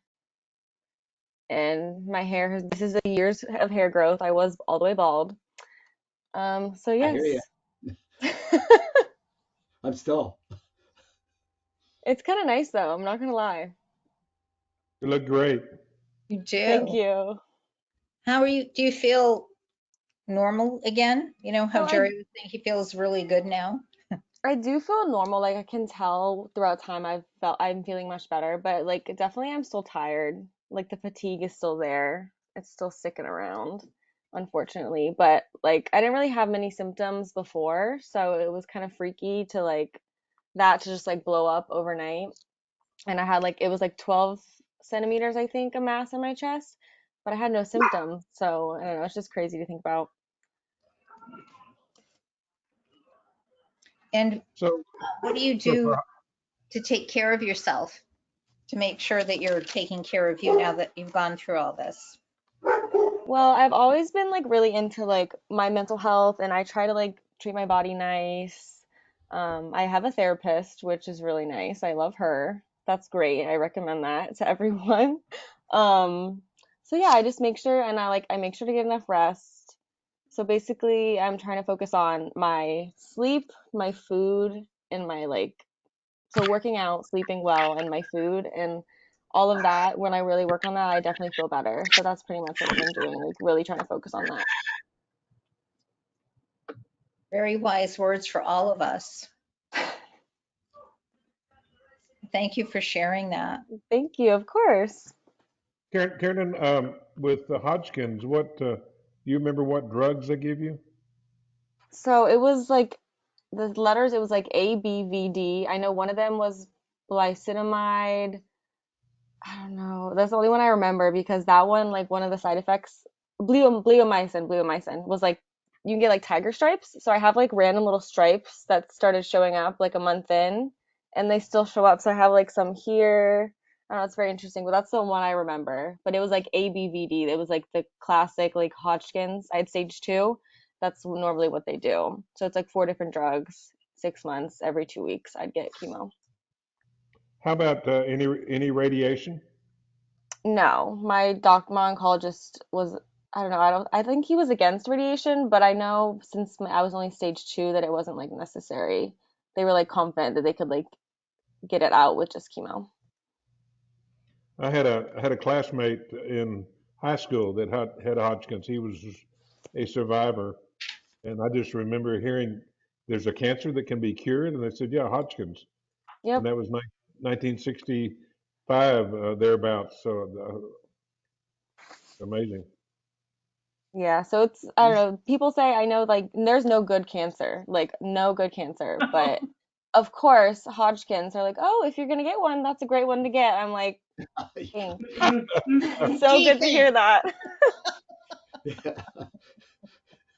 And my hair has, this is the years of hair growth. I was all the way bald. So I hear you. yes. I'm still. It's kind of nice though, I'm not gonna lie. You look great. You Thank do. you. How are you? Do you feel normal again? You know So how Jerry was saying he feels really good now? I do feel normal. Like I can tell throughout time I'm feeling much better, but like definitely I'm still tired. Like the fatigue is still there. It's still sticking around, unfortunately. But like I didn't really have many symptoms before, so it was kind of freaky to like that to just like blow up overnight. And I had like it was like 12 centimeters, I think, a mass in my chest, but I had no symptoms. So I don't know, it's just crazy to think about. And So, what do you so do for, to take care of yourself, to make sure that you're taking care of you now that you've gone through all this? Well, I've always been like really into like my mental health and I try to like treat my body nice. I have a therapist, which is really nice. I love her. That's great. I recommend that to everyone. Um, so yeah, I just make sure and I make sure to get enough rest. So basically, I'm trying to focus on my sleep, my food, and my like so working out, sleeping well, and my food and all of that, when I really work on that, I definitely feel better. So that's pretty much what I've been doing, like really trying to focus on that. Very wise words for all of us. Thank you for sharing that. Thank you, of course. Karen, with the Hodgkin's, what you remember what drugs they give you? So it was like the letters, it was like A, B, V, D. I know one of them was glycitamide. I don't know. That's the only one I remember because that one, like one of the side effects, bleomycin was like you can get like tiger stripes. So I have like random little stripes that started showing up like a month in, and they still show up. So I have like some here. I don't know, it's very interesting, but that's the one I remember. But it was like ABVD. It was like the classic like Hodgkin's. I had stage 2. That's normally what they do. So it's like 4 different drugs, 6 months, every 2 weeks. I'd get chemo. How about any radiation? No, my oncologist was, I don't know, I think he was against radiation, but I know since I was only stage 2 that it wasn't like necessary. They were like confident that they could like get it out with just chemo. I had a classmate in high school that had Hodgkin's. He was a survivor, and I just remember hearing there's a cancer that can be cured, and they said, yeah, Hodgkin's, and Yep. that was 1965 thereabouts. So amazing. Yeah, so it's, I don't know, people say, I know like there's no good cancer, like no good cancer, but of course Hodgkin's are like, oh, if you're gonna get one, that's a great one to get. I'm like, thanks. So Gee, good to hear thanks. that.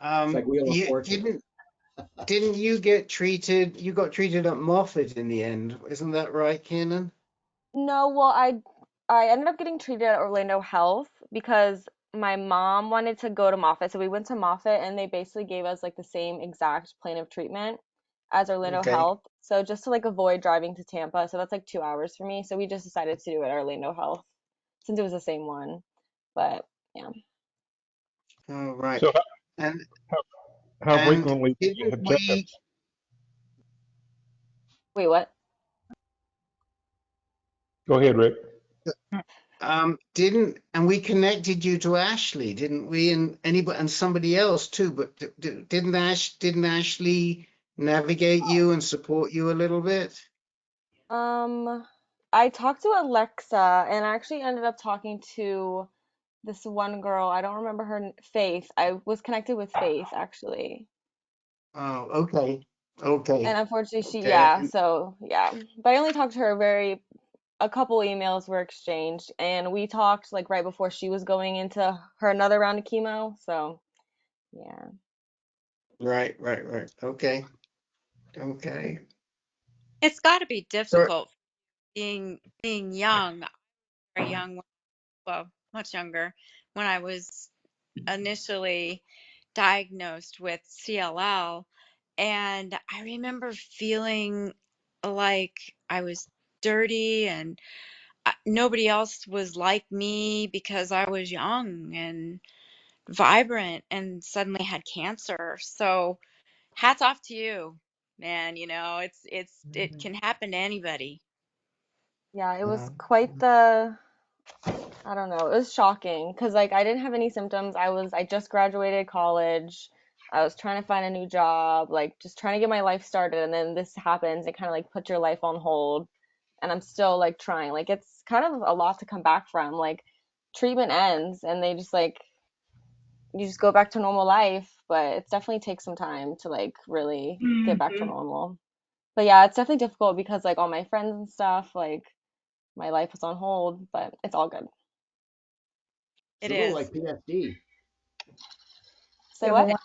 It's like Wheel of You Fortune. didn't you get treated? You got treated at Moffitt in the end, isn't that right, Kiernan? No, well, I ended up getting treated at Orlando Health because my mom wanted to go to Moffitt. So we went to Moffitt and they basically gave us like the same exact plan of treatment as Orlando Okay. Health. So just to like avoid driving to Tampa, so that's like 2 hours for me. So we just decided to do it at Orlando Health since it was the same one. But yeah. All right. So And how, how and frequently do you didn't have we checkups? Wait, what? Go ahead, Rick. didn't and we connected you to Ashley, didn't we? And anybody and somebody else too, but didn't Ashley navigate you and support you a little bit? Um, I talked to Alexa, and I actually ended up talking to this one girl. I don't remember her Faith. I was connected with Faith actually. Oh, okay. Okay. And unfortunately Okay. so yeah. But I only talked to her a couple emails were exchanged, and we talked like right before she was going into her another round of chemo. So yeah. Right. Okay. Okay. It's got to be So, difficult being young, very young, well, much younger, when I was initially diagnosed with CLL. And I remember feeling like I was dirty and nobody else was like me because I was young and vibrant and suddenly had cancer. So hats off to you, man. It can happen to anybody. Yeah, it was uh, quite the I don't know. It was shocking because like I didn't have any symptoms. I just graduated college. I was trying to find a new job, like just trying to get my life started, and then this happens. It kind of like puts your life on hold, and I'm still like trying. Like it's kind of a lot to come back from. Like treatment ends, and they just like you just go back to normal life, but it definitely takes some time to like really get back to Hmm. normal. But yeah, it's definitely difficult because like all my friends and stuff, like my life was on hold, but it's all good. It's It a little is. like PSD. Say You ever what? want,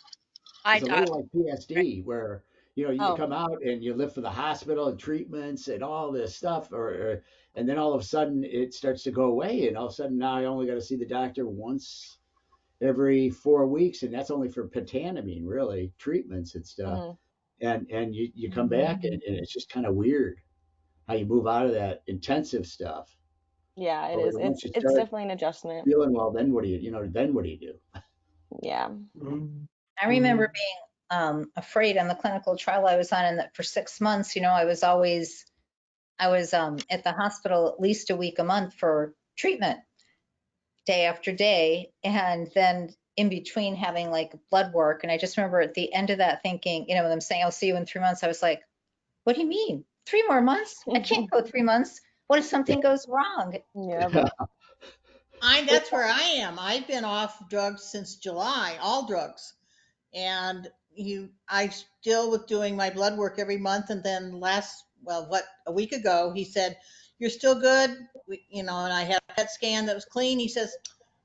I It's a little died. like PSD where you Oh. come out and you live for the hospital and treatments and all this stuff, and then all of a sudden it starts to go away, and all of a sudden now I only got to see the doctor once every 4 weeks, and that's only for pentamine, really, treatments and stuff. Mhm. And you come back, and it's just kind of weird how you move out of that intensive stuff. Yeah, it But is. once you It's start definitely an adjustment. feeling well, then what do then what do you do? Yeah. I remember being afraid on the clinical trial I was on, and that for 6 months, I was at the hospital at least a week a month for treatment, day after day, and then in between having like blood work. And I just remember at the end of that thinking, when them saying I'll see you in 3 months, I was like, what do you mean? 3 more months? I can't go 3 months. What if something goes wrong? Yep. That's where I am. I've been off drugs since July, all drugs. And I still was doing my blood work every month. And then a week ago, he said, you're still good. And I had a PET scan that was clean. He says,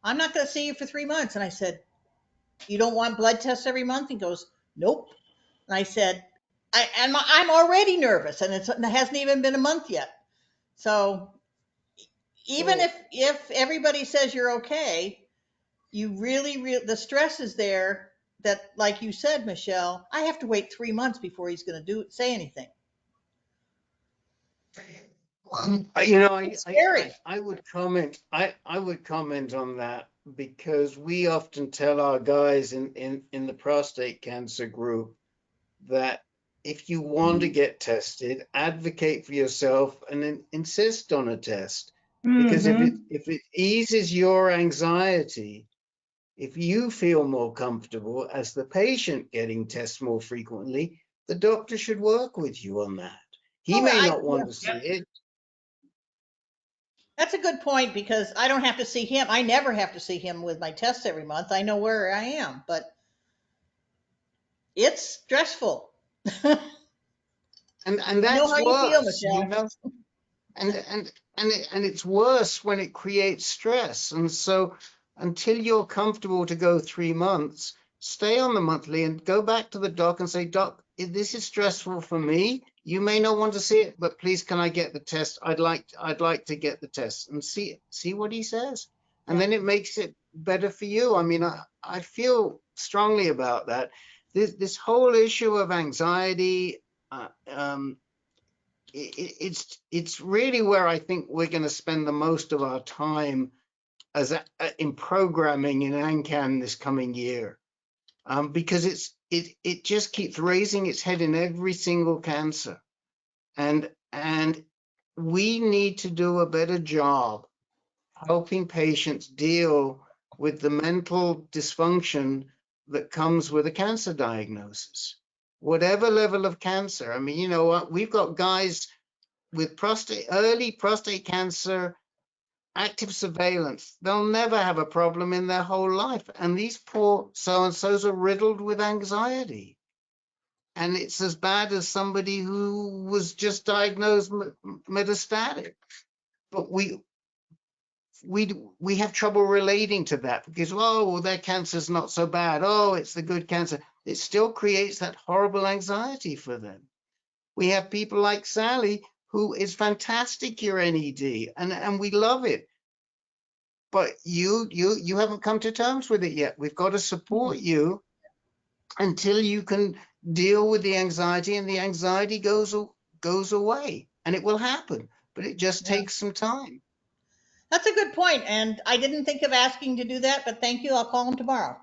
I'm not going to see you for 3 months. And I said, you don't want blood tests every month? He goes, nope. And I said, I'm already nervous, and it hasn't even been a month yet. So even so if everybody says you're okay, you really the stress is there. That, like you said, Michele, I have to wait 3 months before he's going to say anything. It's scary. I would comment. I would comment on that because we often tell our guys in the prostate cancer group that if you want to get tested, advocate for yourself and then insist on a test. Because Hmm. if it eases your anxiety, if you feel more comfortable as the patient getting tests more frequently, the doctor should work with you on that. He Oh, may not want to see Yep. it. that's a good point, because I don't have to see him. I never have to see him with my tests every month. I know where I am, but it's stressful. I And know that's how you feel, worse, Michele. and it's worse when it creates stress. And so until you're comfortable to go 3 months, stay on the monthly and go back to the doc and say, Doc, this is stressful for me. You may not want to see it, but please, can I get the test? I'd like to get the test and see what he says. And Yeah. then it makes it better for you. I mean, I feel strongly about that. This whole issue of anxiety, it's really where I think we're going to spend the most of our time in programming in ANCAN this coming year, because it just keeps raising its head in every single cancer, and we need to do a better job helping patients deal with the mental dysfunction that comes with a cancer diagnosis, whatever level of cancer. I mean, you know what? We've got guys with early prostate cancer, active surveillance, they'll never have a problem in their whole life. And these poor so-and-sos are riddled with anxiety. And it's as bad as somebody who was just diagnosed metastatic. But we have trouble relating to that because, oh, well, their cancer's not so bad. Oh, it's the good cancer. It still creates that horrible anxiety for them. We have people like Sally, who is fantastic, your NED, and we love it. But you haven't come to terms with it yet. We've got to support you until you can deal with the anxiety, and the anxiety goes away, and it will happen. But it just takes some time. That's a good point, and I didn't think of asking to do that, but thank you. I'll call him tomorrow.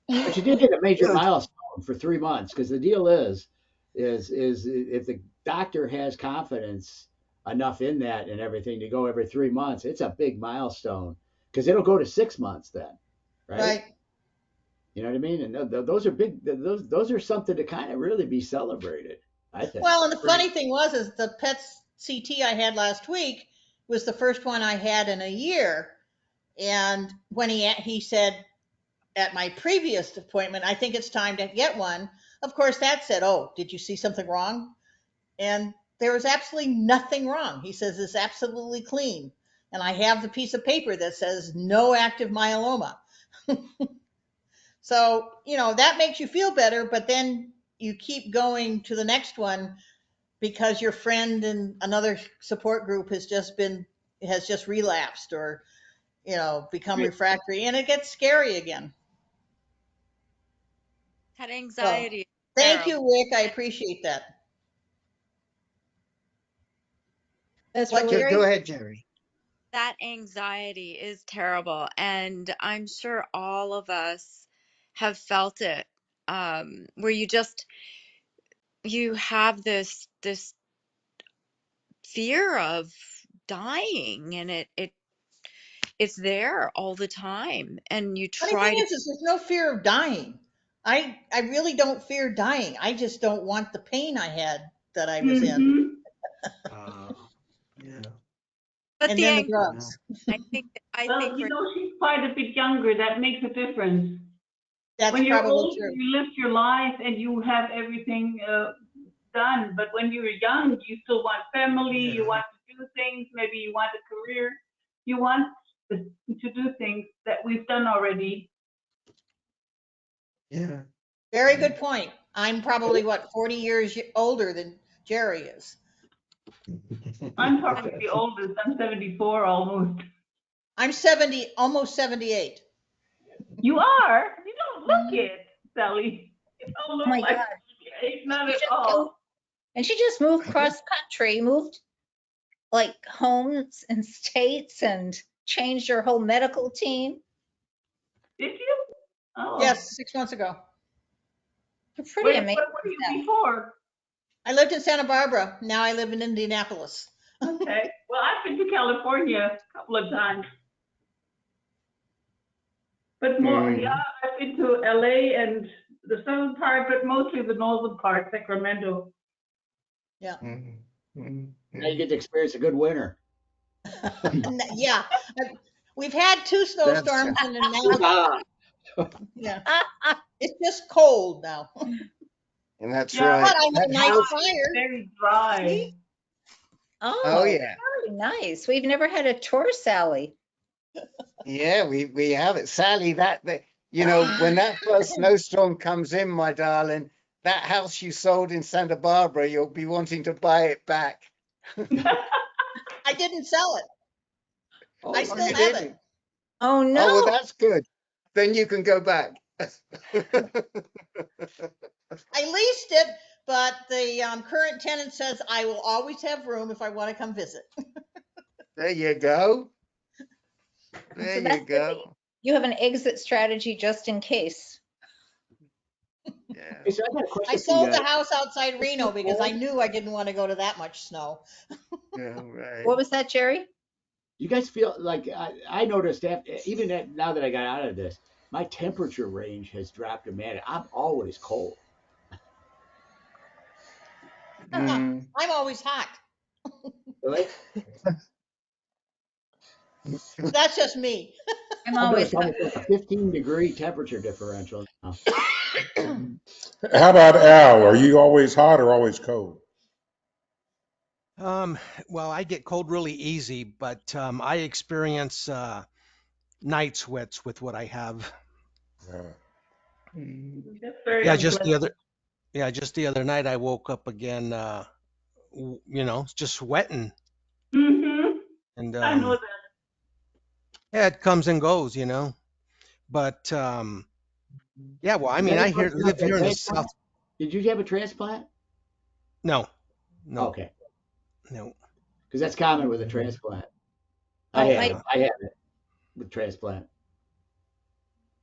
But you did hit a major Good. milestone for 3 months, because the deal is if the doctor has confidence enough in that and everything to go every 3 months, it's a big milestone, because it'll go to 6 months then, right? You know what I mean? And those are big. Those are something to kind of really be celebrated, I think. Well, and the funny thing is the PET CT I had last week was the first one I had in a year. And when he said at my previous appointment, I think it's time to get one. Of course, that said, oh, did you see something wrong? And there was absolutely nothing wrong. He says it's absolutely clean. And I have the piece of paper that says no active myeloma. So, that makes you feel better, but then you keep going to the next one because your friend in another support group has just relapsed or, become refractory, and it gets scary again. That anxiety is Thank you, terrible. Rick. I appreciate that. That's What, really Jerry? Go ahead, Jerry. That anxiety is terrible, and I'm sure all of us have felt it, where you have this fear of dying, and it's there all the time, and you Funny try thing to. is there's no fear of dying. I really don't fear dying. I just don't want the pain I had that I was in. Yeah. But And the then the anxiety, drugs. I think Well, she's quite a bit younger. That makes a difference. That's When you're probably old, true. you live your life and you have everything done. But when you're young, you still want family. You want to do things. Maybe you want a career. You want to do things that we've done already. Yeah. Very good point. I'm probably 40 years older than Jerry is. I'm probably the oldest. I'm 74 almost. I'm 70, almost 78. You are? You don't look it, Sally. You don't look Oh my like God. 78, not She at just all. moved, and she just moved cross country, moved like homes and states, and changed her whole medical team. Did you? Oh. Yes, 6 months ago. Pretty amazing. What were you before? I lived in Santa Barbara. Now I live in Indianapolis. Okay. Well, I've been to California a couple of times. But more, I've been to LA and the southern part, but mostly the northern part, Sacramento. Yeah. Now you get to experience a good winter. Yeah. We've had 2 snowstorms and then now yeah. It's just cold now. And that's Yeah, right. But I have a nice It's fire. very dry. See? Oh, yeah. Very nice. We've never had a tour, Sally. Yeah, we have it. Sally, when that first snowstorm comes in, my darling, that house you sold in Santa Barbara, you'll be wanting to buy it back. I didn't sell it. Oh, I still you have didn't? it. Oh no. Oh, well, that's good. Then you can go back. I leased it, but the current tenant says I will always have room if I want to come visit. There you go. There So you that's good that go. you have an exit strategy just in case. Yeah. Hey, so I got a question I for you sold guys. the house outside Reno because I knew I didn't want to go to that much snow. Yeah, right. What was that, Jerry? You guys feel like I noticed now that I got out of this, my temperature range has dropped dramatically. I'm always cold. I'm always hot. Really? That's just me. I'm I'm gonna always come hungry. with a 15-degree temperature differential now. How about Al? Are you always hot or always cold? Um, well, I get cold really easy, but I experience night sweats with what I have. Uh, That's very Yeah, just the unpleasant. other just the other night I woke up again, just sweating, Mm-hmm. and I know that. yeah, it comes and goes, But yeah, well, I Is mean, that a I question live about that here in the South. transplant? Did you have a transplant? No, no, Okay, no. because that's common with a transplant. I Oh, have my, it. I have it with transplant.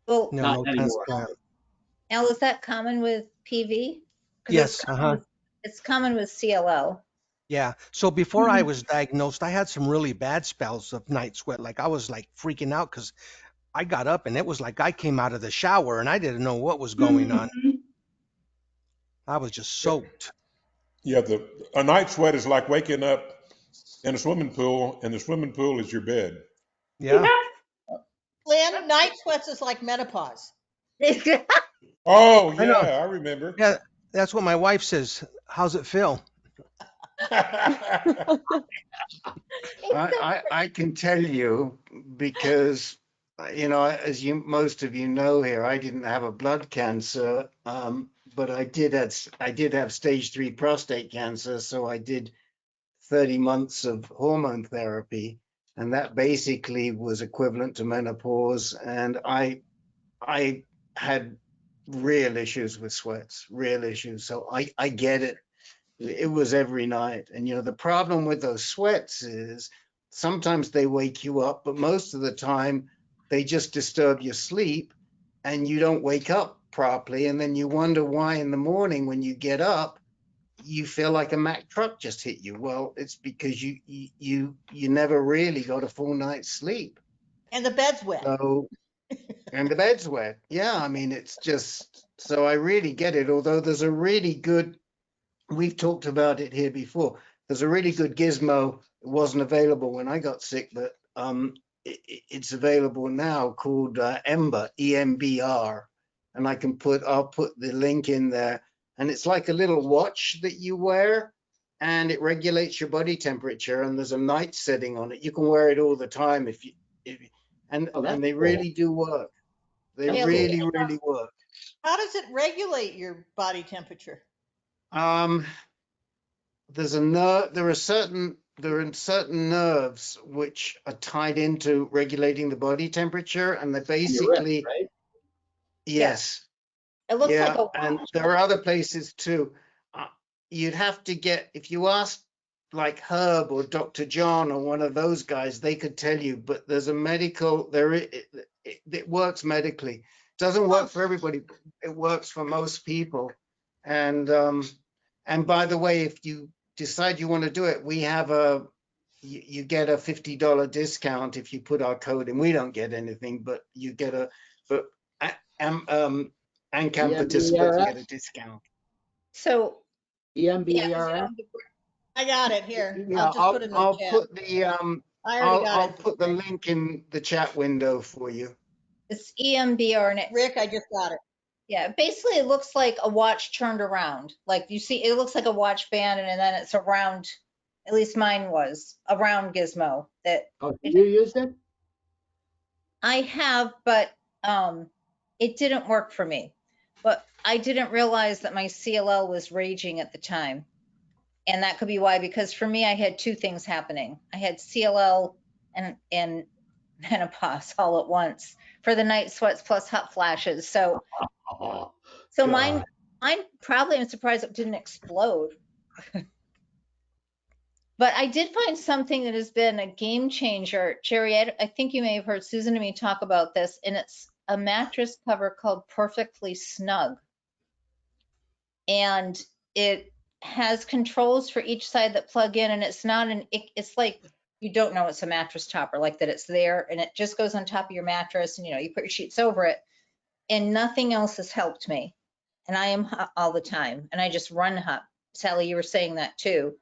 well, No, Not no anymore. transplant. Al, is that common with PV? Because Yes, uh-huh. it's common with CLL. Yeah. So before I Mhm. was diagnosed, I had some really bad spells of night sweat. Like I was like freaking out because I got up and it was like I came out of the shower and I didn't know what was going on. Mhm. I was just soaked. yeah, a night sweat is like waking up in a swimming pool, and the swimming pool is your bed. Yeah. Lynn, night sweats is like menopause. Oh I know. yeah, I remember. Yeah, that's what my wife says. How's it feel? I can tell you because as most of you know here, I didn't have a blood cancer, but I did have stage 3 prostate cancer, so I did 30 months of hormone therapy, and that basically was equivalent to menopause. And I had real issues with sweats, real issues. So I get it. It was every night. And the problem with those sweats is sometimes they wake you up, but most of the time they just disturb your sleep and you don't wake up properly. And then you wonder why in the morning when you get up, you feel like a Mack truck just hit you. Well, it's because you never really got a full night's sleep. And the bed's wet. So, and the bed's wet. Yeah, I mean, it's just, so I really get it. Although there's a really good, we've talked about it here before. There's a really good gizmo. It wasn't available when I got sick, but it's available now called Ember, EMBR. And I'll put the link in there. And it's like a little watch that you wear and it regulates your body temperature. And there's a night setting on it. You can wear it all the time Oh, that's and they cool. really do work. They That's Yeah, cool. really, really work. how does it regulate your body temperature? Um, there's a nerve. There are certain nerves which are tied into regulating the body temperature, and they're On your wrist, basically right? yes, It looks like yeah. a And watch. there are other places too. You'd have to get if you ask like Herb or Dr. John or one of those guys, they could tell you. But there's a medical it works medically. Doesn't work for everybody. But it works for most people, and by the way, if you decide you want to do it, we have you get a $50 discount if you put our code in. We don't get anything, but you get but ANCAM participants get a EMBERS? discount. So, yeah, because EMBERS? I got it here. Yeah, I'll just put it in the I'll chat. put the I already got I'll it. put the link in the chat window for you. it's EMDR and Rick, I just got it. yeah, basically it looks like a watch turned around. Like you see, it looks like a watch band and then it's a round, at least mine was a round gizmo that Oh, you used it? I have, but it didn't work for me. But I didn't realize that my CLL was raging at the time. And that could be why, because for me, I had two things happening. I had CLL and menopause all at once for the night sweats plus hot flashes. So Oh, mine God. probably, I'm surprised it didn't explode. But I did find something that has been a game changer. Jerry, I think you may have heard Susan and me talk about this, and it's a mattress cover called Perfectly Snug. And it has controls for each side that plug in, and it's not it's like you don't know it's a mattress topper, like that it's there, and it just goes on top of your mattress, and you put your sheets over it, and nothing else has helped me. And I am hot all the time, and I just run hot. Sally, you were saying that too.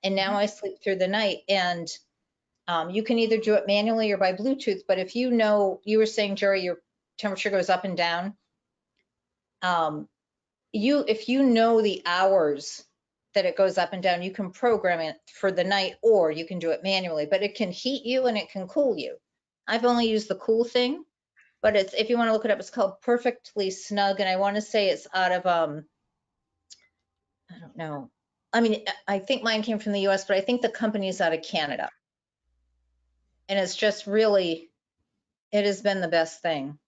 And now I sleep through the night. And you can either do it manually or by Bluetooth. But if you know, you were saying, Jerry, your temperature goes up and down. If you know the hours that it goes up and down, you can program it for the night, or you can do it manually, but it can heat you and it can cool you. I've only used the cool thing, but it's, if you want to look it up, it's called Perfectly Snug. And I want to say it's out of, I don't know. I mean, I think mine came from the US, but I think the company's out of Canada. And it's just really, it has been the best thing.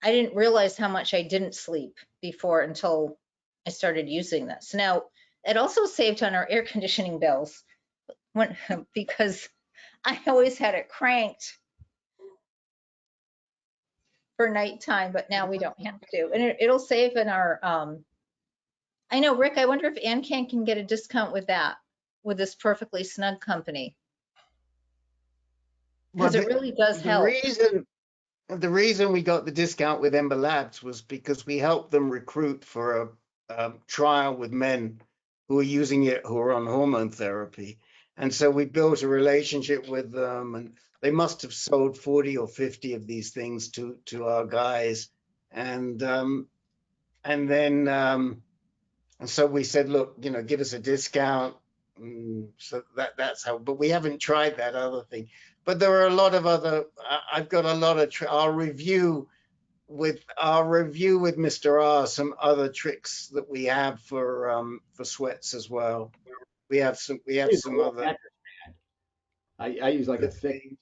I didn't realize how much I didn't sleep before until I started using this. Now, it also saved on our air conditioning bills because I always had it cranked for nighttime, but now we don't have to. And it'll save in our, I know, Rick, I wonder if ANCAN can get a discount with that, with this Perfectly Snug company. Because it really does help. The reason we got the discount with Ember Labs was because we helped them recruit for a trial with men who are using it, who are on hormone therapy. And so we built a relationship with them, and they must have sold 40 or 50 of these things to our guys. And so we said, look, you know, give us a discount. So that's how, but we haven't tried that other thing. But there are a lot of other, I've got a lot of, our review with Mr. R, some other tricks that we have for sweats as well. We have some other. I use like a thick things.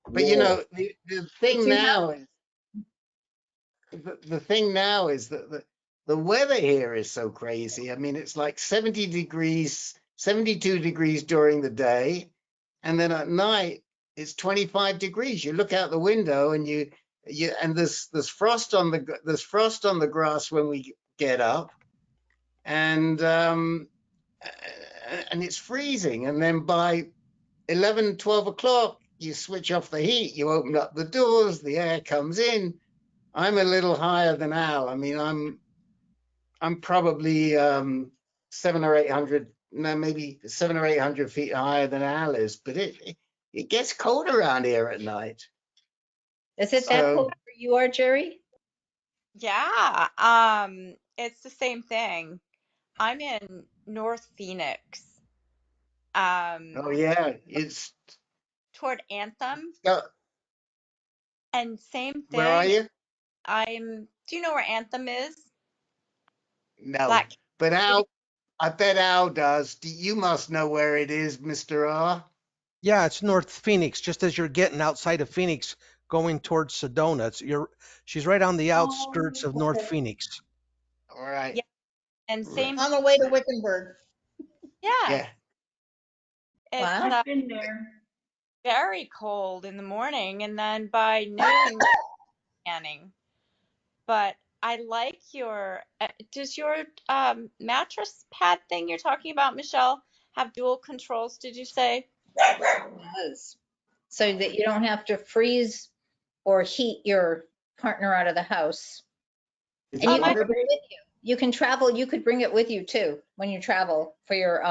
But you know, the thing now is, the thing now is that the weather here is so crazy. I mean, it's like 70 degrees, 72 degrees during the day. And then at night, it's 25 degrees. You look out the window and and there's frost on the grass when we get up. And it's freezing. And then by 11, 12 o'clock, you switch off the heat, you open up the doors, the air comes in. I'm a little higher than Al. I mean, I'm probably 700 or 800, no, maybe 700 or 800 feet higher than Al is, but it gets cold around here at night. Is it that cold where you are, Jerry? Yeah, it's the same thing. I'm in North Phoenix. Oh yeah, it's toward Anthem. No. And same thing. Where are you? Do you know where Anthem is? No, but Al, I bet Al does. You must know where it is, Mr. R. Yeah, it's North Phoenix, just as you're getting outside of Phoenix, going towards Sedona. She's right on the outskirts of North Phoenix. All right. Yeah, and same on the way to Wickenburg. Yeah. It's I've been there. Very cold in the morning, and then by noon, canning. But I like your. Does your mattress pad thing you're talking about, Michele, have dual controls? Did you say? It does. So that you don't have to freeze or heat your partner out of the house. And you can bring it with you. You can travel. You could bring it with you too when you travel for your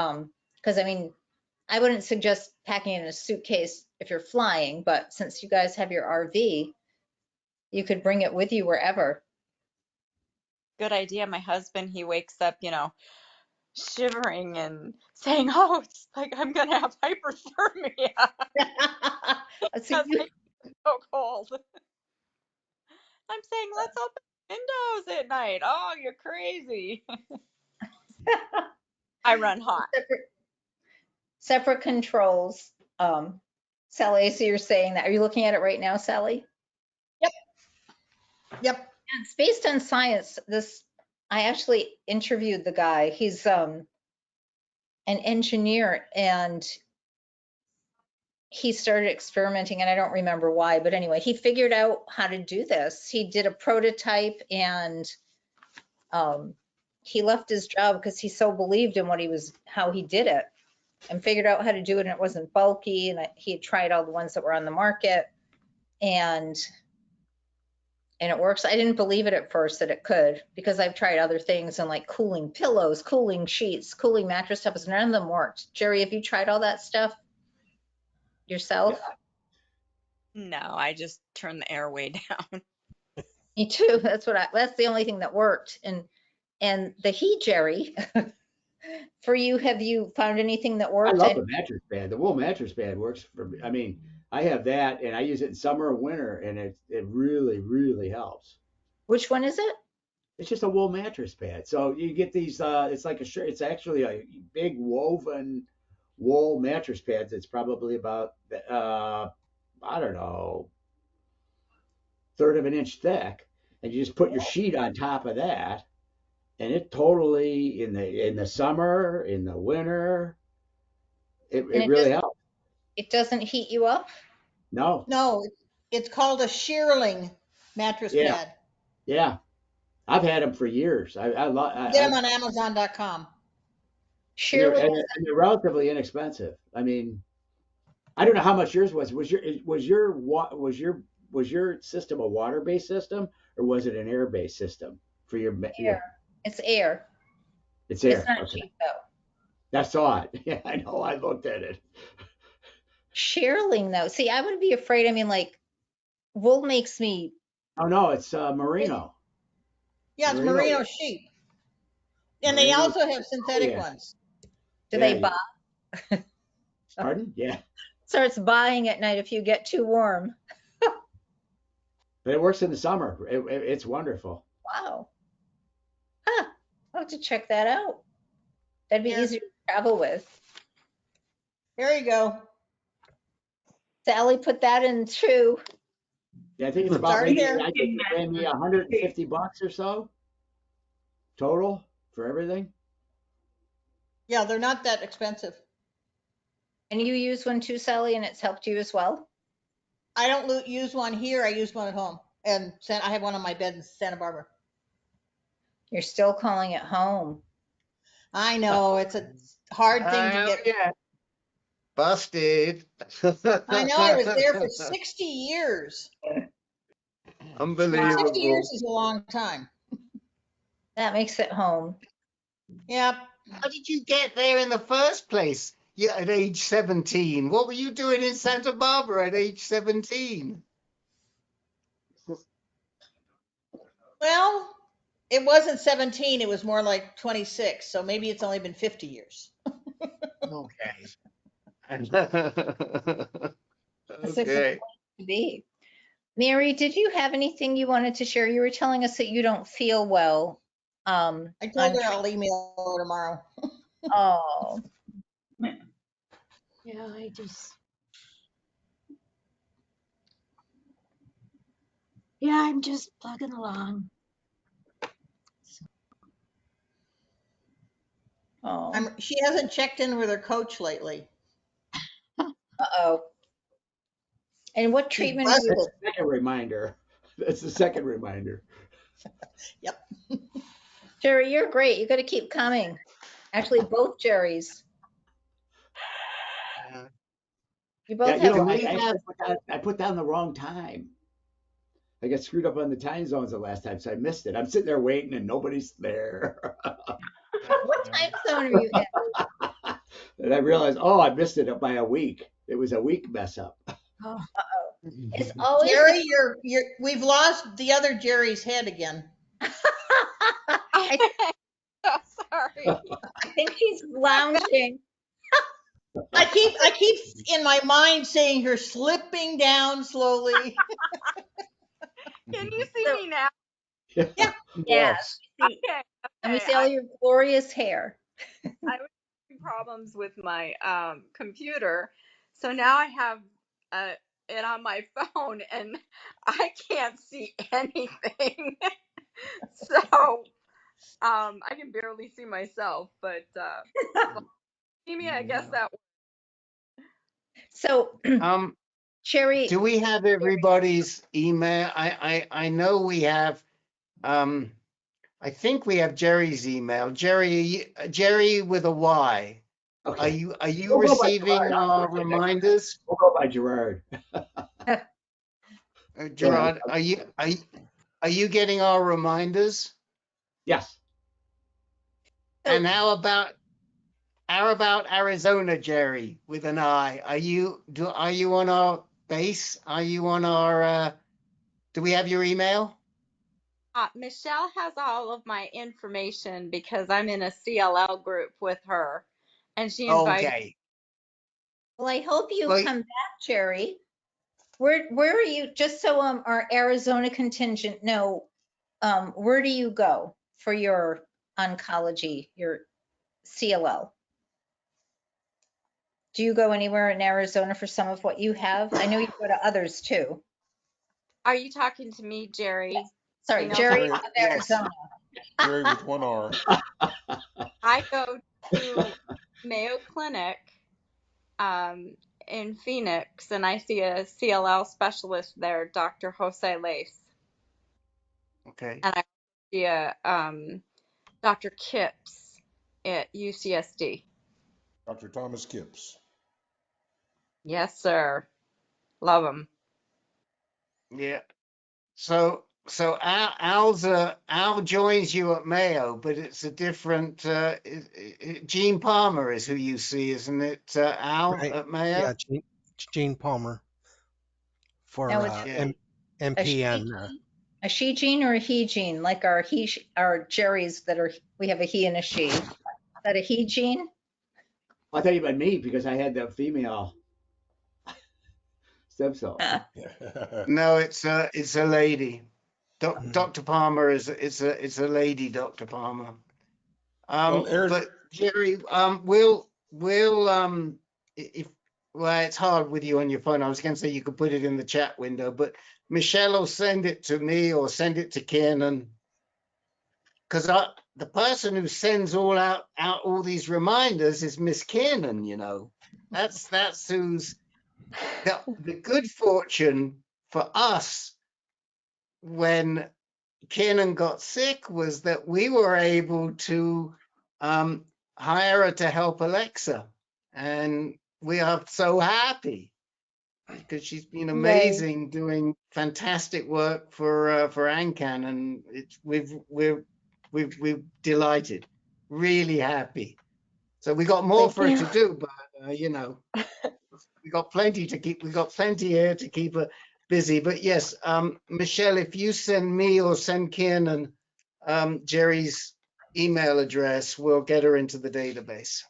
because I mean, I wouldn't suggest packing it in a suitcase if you're flying, but since you guys have your RV, you could bring it with you wherever. Good idea. My husband, he wakes up, shivering and saying, "Oh, it's like I'm gonna have hyperthermia." It's so cold. I'm saying, let's open windows at night. Oh, you're crazy. I run hot. Separate controls. Sally, so you're saying that. Are you looking at it right now, Sally? Yep. And it's based on science. I actually interviewed the guy. He's an engineer, and he started experimenting, and I don't remember why, but anyway, he figured out how to do this. He did a prototype, and he left his job because he so believed in how he did it, and figured out how to do it, and it wasn't bulky, and he had tried all the ones that were on the market, and and it works. I didn't believe it at first that it could, because I've tried other things and like cooling pillows, cooling sheets, cooling mattress toppers. None of them worked. Jerry, have you tried all that stuff yourself? No, I just turn the air way down. Me too. That's the only thing that worked. And the heat, Jerry, for you, have you found anything that I worked? love the mattress pad. The wool mattress pad works for me. I mean, I have that and I use it in summer and winter, and it really, really helps. Which one is it? It's just a wool mattress pad. So you get these, it's like a shirt. It's actually a big woven wool mattress pads. It's probably about, I don't know, third of an inch thick. And you just put your sheet on top of that. And it totally, in the summer, in the winter, it really helps. It doesn't heat you up? No. No, it's called a shearling mattress Yeah. pad. Yeah. I've had them for years. Get them on Amazon.com. Shearling. And they're relatively inexpensive. I mean, I don't know how much yours was. Was your system a water-based system, or was it an air-based system for your Air. It's air. It's air. It's not Okay. cheap though. That's odd. Yeah, I know. I looked at it. Shearling though. See, I would be afraid. I mean, like, wool makes me. Oh no, it's merino. Yeah, it's merino sheep. And they also have synthetic ones. Do they buy? Pardon? Yeah. Starts buying at night if you get too warm. But it works in the summer. It's wonderful. Wow. Huh. I'll have to check that out. That'd be easier to travel with. There you go. Sally put that in too. Yeah, I think it's about maybe $150 or so total for everything. Yeah, they're not that expensive. And you use one too, Sally, and it's helped you as well? I don't use one here. I use one at home. And I have one on my bed in Santa Barbara. You're still calling it home. I know. It's a hard thing to get. Yeah. Busted. I know. I was there for 60 years. Unbelievable. 60 years is a long time. That makes it home. Yep. How did you get there in the first place? Yeah, at age 17. What were you doing in Santa Barbara at age 17? Well, it wasn't 17. It was more like 26. So maybe it's only been 50 years. Okay. That's a good place to be. Mary, did you have anything you wanted to share? You were telling us that you don't feel well. I told her I'll email her tomorrow. Oh. Yeah, I'm just plugging along. Oh. She hasn't checked in with her coach lately. Uh-oh. And what treatment? That's the second reminder. That's the second reminder. Yep. Jerry, you're great. You got to keep coming. Actually, both Jerrys. You both I put down the wrong time. I got screwed up on the time zones the last time, so I missed it. I'm sitting there waiting and nobody's there. What time zone are you in? And I realized, I missed it by a week. It was a week mess up. Oh, it's always Jerry, we've lost the other Jerry's head again. Sorry. I think she's lounging. I keep in my mind seeing her slipping down slowly. Can you see me now? Yeah. Yes. Okay. And we see all your glorious hair. I was having problems with my computer, so now I have it on my phone, and I can't see anything. So I can barely see myself, but see me, I guess that. So, Sherry, do we have everybody's email? I know we have. I think we have Jerry's email. Jerry with a Y. Okay. Are you receiving reminders? We'll go by Gerard. Gerard, Are you getting our reminders? Yes. And how about Arizona, Jerry, with an I? Are you on our base? Are you on our do we have your email? Michele has all of my information because I'm in a CLL group with her, and she invited. Okay. Well, I hope you Well, come back, Jerry. Where are you, just so our Arizona contingent know, where do you go for your oncology, your CLL? Do you go anywhere in Arizona for some of what you have? I know you go to others too. Are you talking to me, Jerry? Sorry, Email Jerry Jerry, of yes. Arizona. Jerry with one R. I go to Mayo Clinic in Phoenix, and I see a CLL specialist there, Dr. Jose Lace. Okay. And I see a Dr. Kipps at UCSD. Dr. Thomas Kipps. Yes, sir. Love him. Yeah. So Al joins you at Mayo, but it's a different Gene Palmer is who you see, isn't it, Al Right. at Mayo? Yeah, Gene Palmer for Now, is Yeah. it a MP she and gene, a she gene or a he gene? Like our our Jerry's that are, we have a he and a she. Is that a he gene? I thought you meant me because I had the female stem cell. No, it's a lady. Dr. Palmer is it's a lady, Dr. Palmer. Well, But Jerry, we'll if well, it's hard with you on your phone. I was going to say you could put it in the chat window, but Michele will send it to me or send it to Kiernan, because the person who sends out all these reminders is Miss Kiernan. You know, that's who's the good fortune for us when Kiernan got sick was that we were able to hire her to help Alexa, and we are so happy because she's been Yay. amazing, doing fantastic work for ANCAN, and we're delighted, really happy. So we got more Thank for her to you. do, but you know, we got plenty here to keep her busy. But yes, Michele, if you send me or send Kiernan Jerry's email address, we'll get her into the database.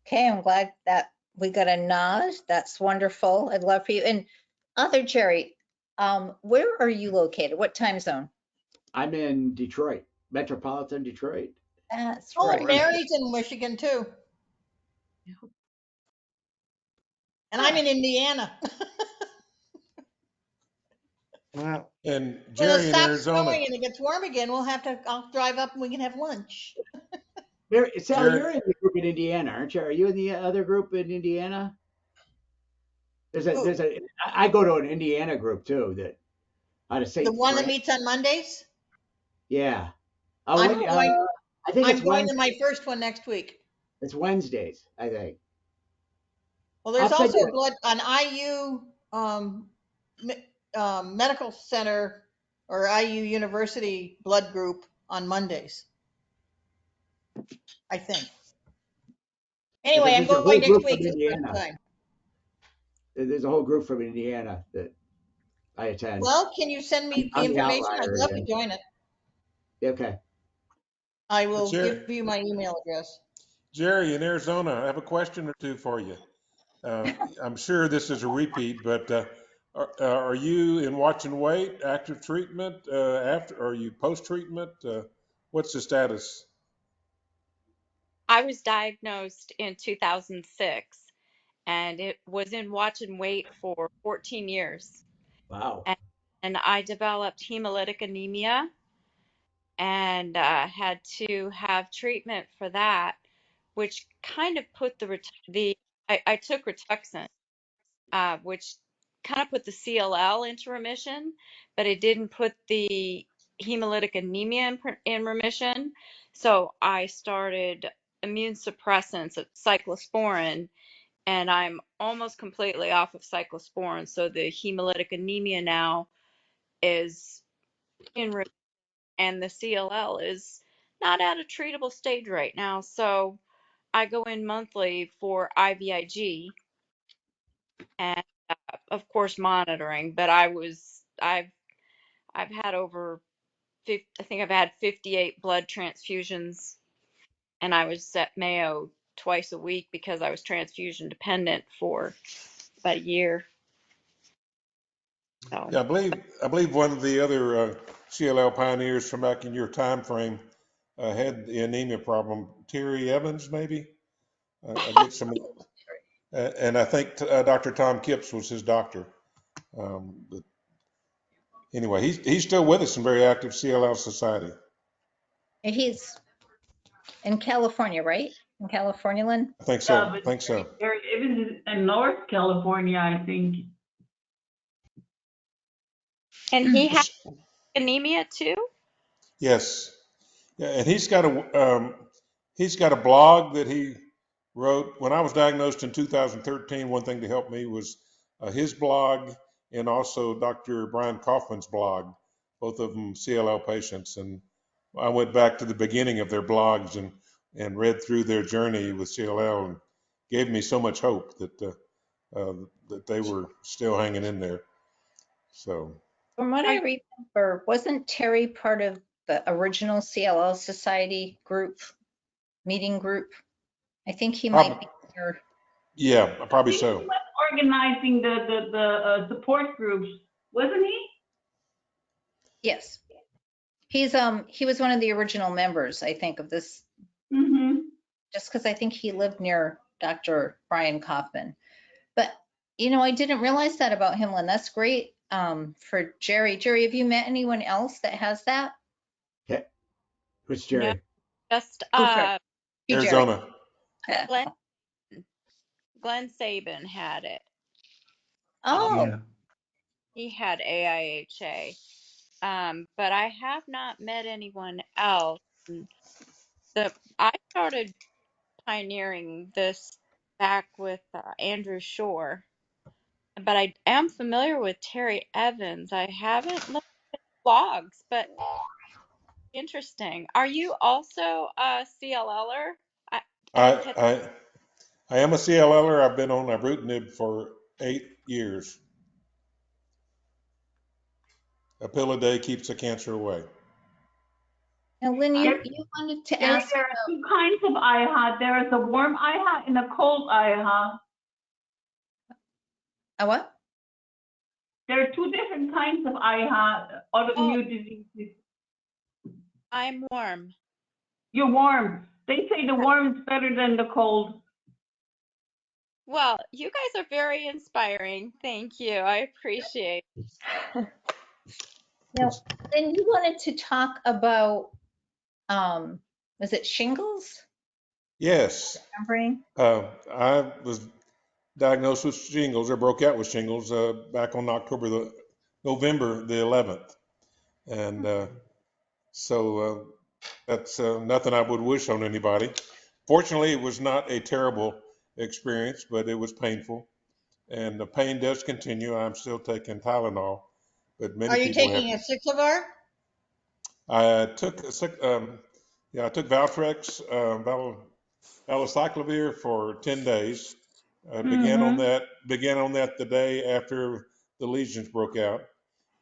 Okay, I'm glad that we got a nod. That's wonderful. I'd love for you. And other Jerry, where are you located? What time zone? I'm in Detroit, metropolitan Detroit. That's Oh, right. Mary's in Michigan too. And I'm in Indiana. Well, and When it Jerry in stops Arizona. snowing and it gets warm again, I'll drive up and we can have lunch. Mary, Sally, Jerry, you're in the group in Indiana, aren't you? Are you in the other group in Indiana? Who? I go to an Indiana group too, that out of The St. one that Francis. meets on Mondays? Yeah. I'm going, I think I'm it's going to my first one next week. It's Wednesdays, I think. Well, there's I'll send also you. an IU medical center or IU University blood group on Mondays, I think. Anyway, I'm There's a going whole next group from week for the first Indiana. time. There's a whole group from Indiana that I attend. Well, can you send me the I'm the information? I'd outlier love to again. join it. Okay. I will Jerry, give you my email address. Jerry in Arizona, I have a question or two for you. I'm sure this is a repeat, but are you in watch and wait, active treatment, are you post-treatment? What's the status? I was diagnosed in 2006, and it was in watch and wait for 14 years. Wow. And I developed hemolytic anemia and had to have treatment for that, which kind of put I took Rituxan, which kind of put the CLL into remission, but it didn't put the hemolytic anemia in remission. So I started immune suppressants, cyclosporin, and I'm almost completely off of cyclosporin. So the hemolytic anemia now is in remission, and the CLL is not at a treatable stage right now. So I go in monthly for IVIG and of course monitoring. But I've had over 50, I think I've had 58 blood transfusions, and I was at Mayo twice a week because I was transfusion dependent for about a year. So Yeah, I believe one of the other CLL pioneers from back in your time frame had the anemia problem. Terry Evans, maybe. I get some, and I think Dr. Tom Kipps was his doctor. But anyway, he's still with us in very active CLL society. And he's in California, right? In California, Lynn? I think Yeah, so. but I think so. Gary Evans is in North California, I think. and he had anemia too. Yes. Yeah, and he's got a blog that he wrote when I was diagnosed in 2013. One thing to help me was his blog and also Dr. Brian Kaufman's blog, both of them CLL patients. And I went back to the beginning of their blogs and read through their journey with CLL, and gave me so much hope that they were still hanging in there. So From what I remember, wasn't Terry part of the original CLL Society group, meeting group? I think he might be here. yeah, I probably think so. he was organizing the support groups, wasn't he? Yes. He was one of the original members, I think, of this, Mm-hmm. just because I think he lived near Dr. Brian Kaufman. But, you know, I didn't realize that about him, Lynn. That's great for Jerry. Jerry, have you met anyone else that has that? Yeah. Who's No, Jerry? just Oh, sorry. Hey, Jerry. Arizona. Glenn, Glenn Sabin had it. Oh, Yeah. He had AIHA. But I have not met anyone else. And I started pioneering this back with Andrew Shore, but I am familiar with Terry Evans. I haven't looked at blogs, but interesting. Are you also a CLLer? I didn't catch. I I am a CLLer. I've been on ibrutinib for 8 years. A pill a day keeps the cancer away. now, Lynn, There, you wanted to there ask are two kinds of IHA. There is a warm IHA and a cold IHA. a what? There are two different kinds of IHA, autoimmune diseases. I'm warm. You're warm. They say the warm is better than the cold. Well, you guys are very inspiring. Thank you. I appreciate it. Now, Lynn, you wanted to talk about, was it shingles? Yes. Remembering? I was diagnosed with shingles, or broke out with shingles, back on November the 11th. And so that's nothing I would wish on anybody. Fortunately, it was not a terrible experience, but it was painful. And the pain does continue. I'm still taking Tylenol, but many Are you people have. taking a cyclovar? I took I took Valtrex, valacyclovir for 10 days. I Mm-hmm. began on that the day after the lesions broke out,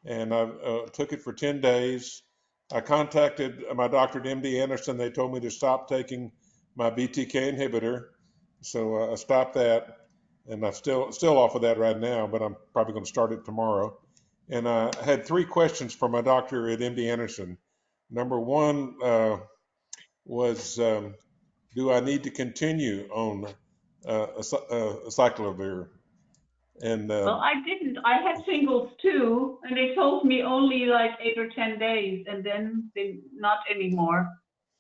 and I took it for 10 days. I contacted my doctor at MD Anderson. They told me to stop taking my BTK inhibitor, so I stopped that, and I'm still off of that right now, but I'm probably going to start it tomorrow. And I had 3 questions for my doctor at MD Anderson. Number one was, do I need to continue on cyclovir? And Well, I didn't. I had shingles too, and they told me only like 8 or 10 days, and then they not anymore.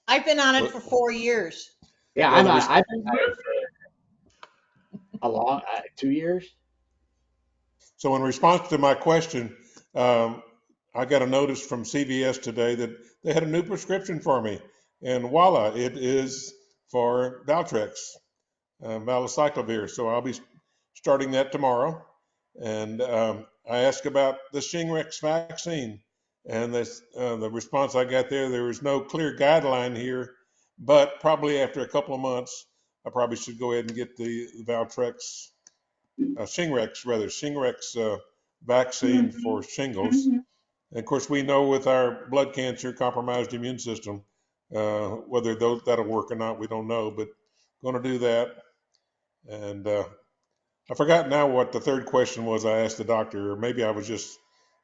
I've been on it well, for 4 years. Yeah, well, I've been on it for a long 2 years. so in response to my question, I got a notice from CVS today that they had a new prescription for me, and voila, it is for Valtrex, valacyclovir. So I'll be starting that tomorrow. And I asked about the Shingrix vaccine. And that's the response I got there. There was no clear guideline here, but probably after a couple of months, I probably should go ahead and get the Valtrex, Shingrix vaccine for shingles. And of course, we know with our blood cancer compromised immune system, whether that'll work or not, we don't know, but going to do that. And I forgot now what the third question was I asked the doctor, or maybe I was just,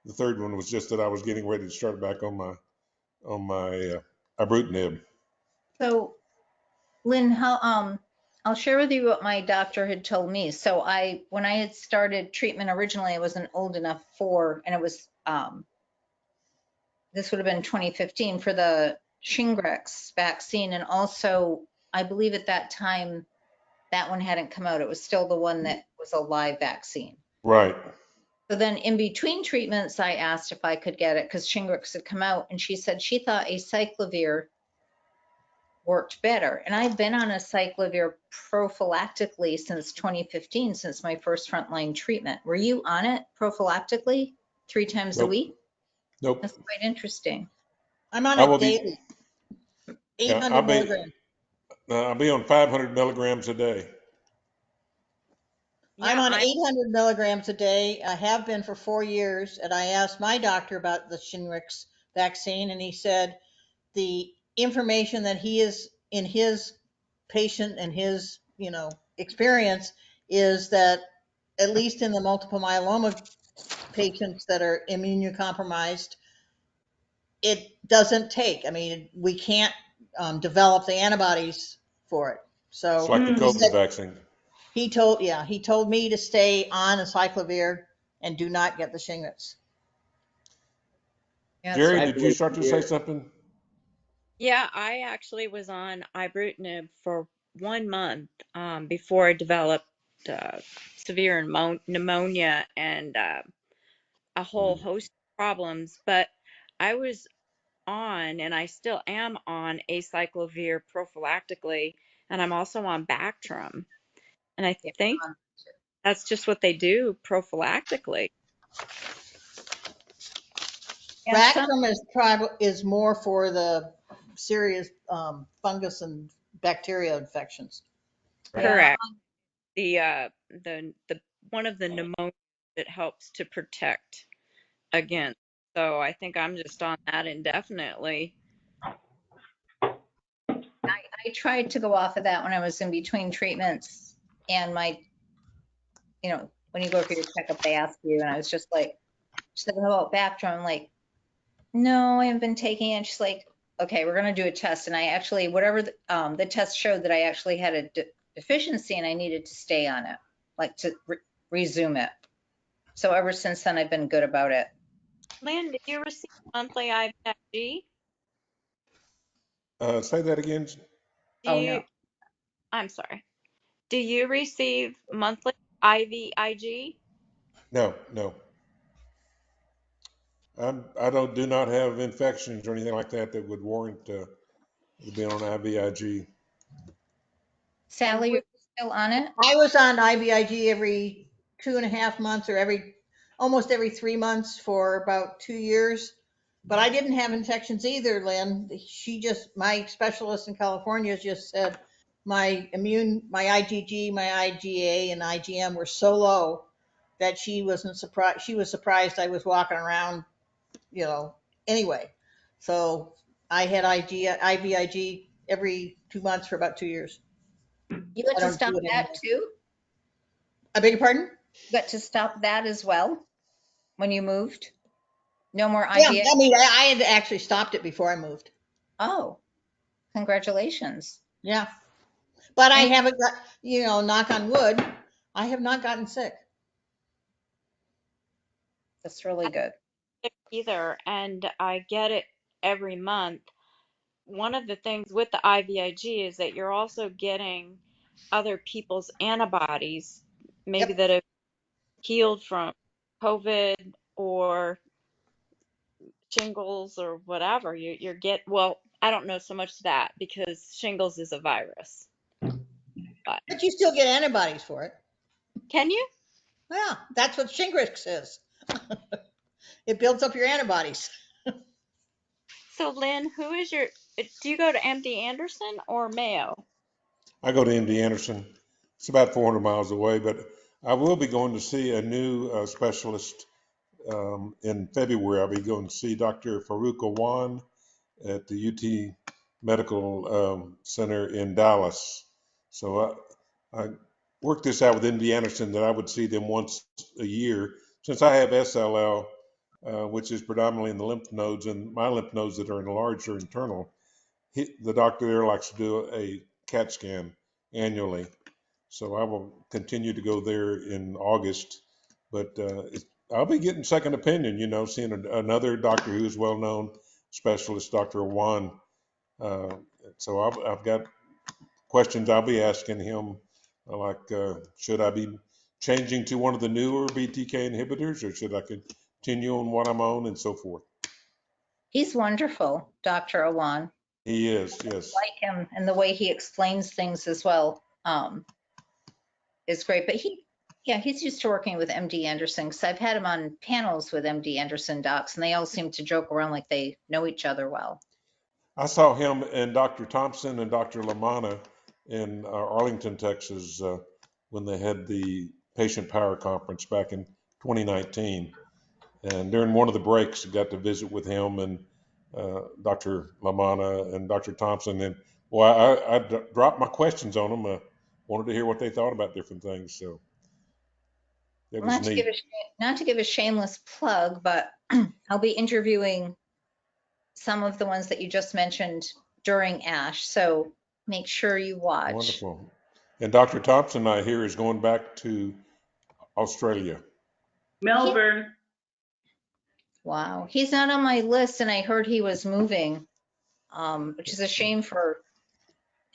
the third one was just that I was getting ready to start back on my ibrutinib. So, Lynn, I'll share with you what my doctor had told me. So when I had started treatment originally, I wasn't old enough and it was, this would have been 2015 for the Shingrix vaccine. And also, I believe at that time, that one hadn't come out. It was still the one that was a live vaccine. Right. So then in between treatments, I asked if I could get it because Shingrix had come out, and she said she thought acyclovir worked better. And I've been on acyclovir prophylactically since 2015, since my first frontline treatment. Were you on it prophylactically 3 times a week? Nope. That's quite interesting. I'm on it daily. 800 milligrams. I'll be on 500 milligrams a day. I'm on 800 milligrams a day. I have been for 4 years, and I asked my doctor about the Shingrix vaccine, and he said the information that he is in his patient and his, experience is that at least in the multiple myeloma patients that are immunocompromised, it doesn't take. I mean, we can't develop the antibodies for it. So it's like the COVID vaccine. He told me to stay on acyclovir and do not get the Shingrix. Jerry, did you start to say something? Yeah, I actually was on ibrutinib for 1 month before I developed severe pneumonia and a whole host of problems. But I was on, and I still am on acyclovir prophylactically, and I'm also on Bactrim. And I think that's just what they do prophylactically. Bactrim is more for the serious fungus and bacteria infections. Correct. The one of the pneumonia that helps to protect against. So I think I'm just on that indefinitely. I tried to go off of that when I was in between treatments, and when you go for your checkup, they ask you, and I was just like, she said, "How about Bactrim?" I'm like, "No, I haven't been taking it." She's like, "Okay, we're going to do a test." And I actually, whatever the test showed, that I actually had a deficiency and I needed to stay on it, like to resume it. So ever since then, I've been good about it. Lynn, did you receive monthly IVIG? Say that again. No. I'm sorry. Do you receive monthly IVIG? No. I do not have infections or anything like that that would warrant being on IVIG. Sally, you're still on it? I was on IVIG every 2.5 months or almost every 3 months for about 2 years. But I didn't have infections either, Lynn. My specialist in California just said my IgG, my IgA, and IgM were so low that she wasn't surprised. She was surprised I was walking around, anyway. So I had IVIG every 2 months for about 2 years. You got to stop that too? I beg your pardon? You got to stop that as well when you moved? No more IVIG? Yeah, I mean, I had actually stopped it before I moved. Oh, congratulations. Yeah. But I haven't got, knock on wood, I have not gotten sick. That's really good. Either, and I get it every month. One of the things with the IVIG is that you're also getting other people's antibodies, maybe that have healed from COVID or shingles or whatever. Well, I don't know so much that because shingles is a virus. But you still get antibodies for it. Can you? Yeah, that's what Shingrix is. It builds up your antibodies. So Lynn, do you go to MD Anderson or Mayo? I go to MD Anderson. It's about 400 miles away, but I will be going to see a new specialist in February. I'll be going to see Dr. Farouk Awan at the UT Medical Center in Dallas. So I worked this out with MD Anderson that I would see them once a year. Since I have SLL, which is predominantly in the lymph nodes, and my lymph nodes that are enlarged are internal, the doctor there likes to do a CAT scan annually. So I will continue to go there in August, but I'll be getting second opinion, seeing another doctor who's well-known specialist, Dr. Awan. So I've got questions I'll be asking him, like should I be changing to one of the newer BTK inhibitors, or should I continue on what I'm on, and so forth. He's wonderful, Dr. Awan. He is, yes. I like him, and the way he explains things as well is great. But he's used to working with MD Anderson, because I've had him on panels with MD Anderson docs, and they all seem to joke around like they know each other well. I saw him and Dr. Thompson and Dr. Lamanna in Arlington, Texas, when they had the Patient Power Conference back in 2019. And during one of the breaks, I got to visit with him and Dr. Lamanna and Dr. Thompson. And well, I dropped my questions on them. I wanted to hear what they thought about different things. So it was neat. Not to give a shameless plug, but I'll be interviewing some of the ones that you just mentioned during ASH. So make sure you watch. Wonderful. And Dr. Thompson, I hear, is going back to Australia. Melbourne. Wow. He's not on my list, and I heard he was moving, which is a shame for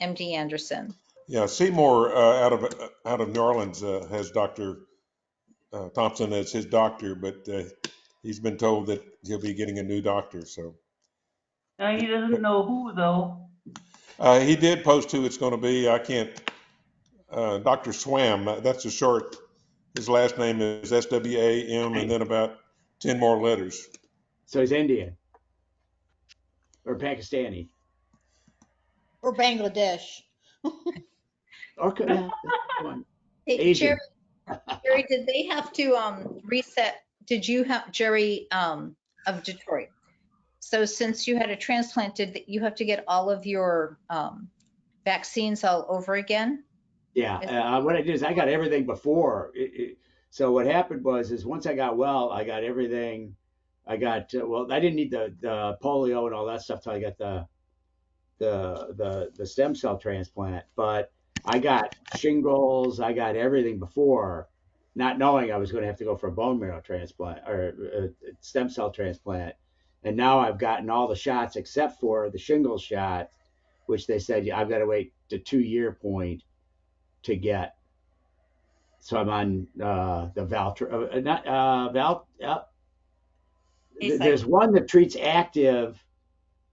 MD Anderson. Yeah, Seymour out of New Orleans has Dr. Thompson as his doctor, but he's been told that he'll be getting a new doctor. So He doesn't know who though. he did post who it's going to be. I can't. Dr. Swam. That's a short. His last name is SWAM, and then about 10 more letters. So he's Indian or Pakistani Or Bangladesh. or Hey, Asian. Jerry, did they have to reset? Did you have Jerry of Detroit? So since you had a transplant, did you have to get all of your vaccines all over again? Yeah. What I did is I got everything before. So what happened is once I got well, I got everything. I got I didn't need the polio and all that stuff till I got the stem cell transplant, but I got shingles. I got everything before, not knowing I was going to have to go for a bone marrow transplant or a stem cell transplant. And now I've gotten all the shots except for the shingles shot, which they said I've got to wait the 2-year point to get. So I'm on the Valtrex. There's one that treats active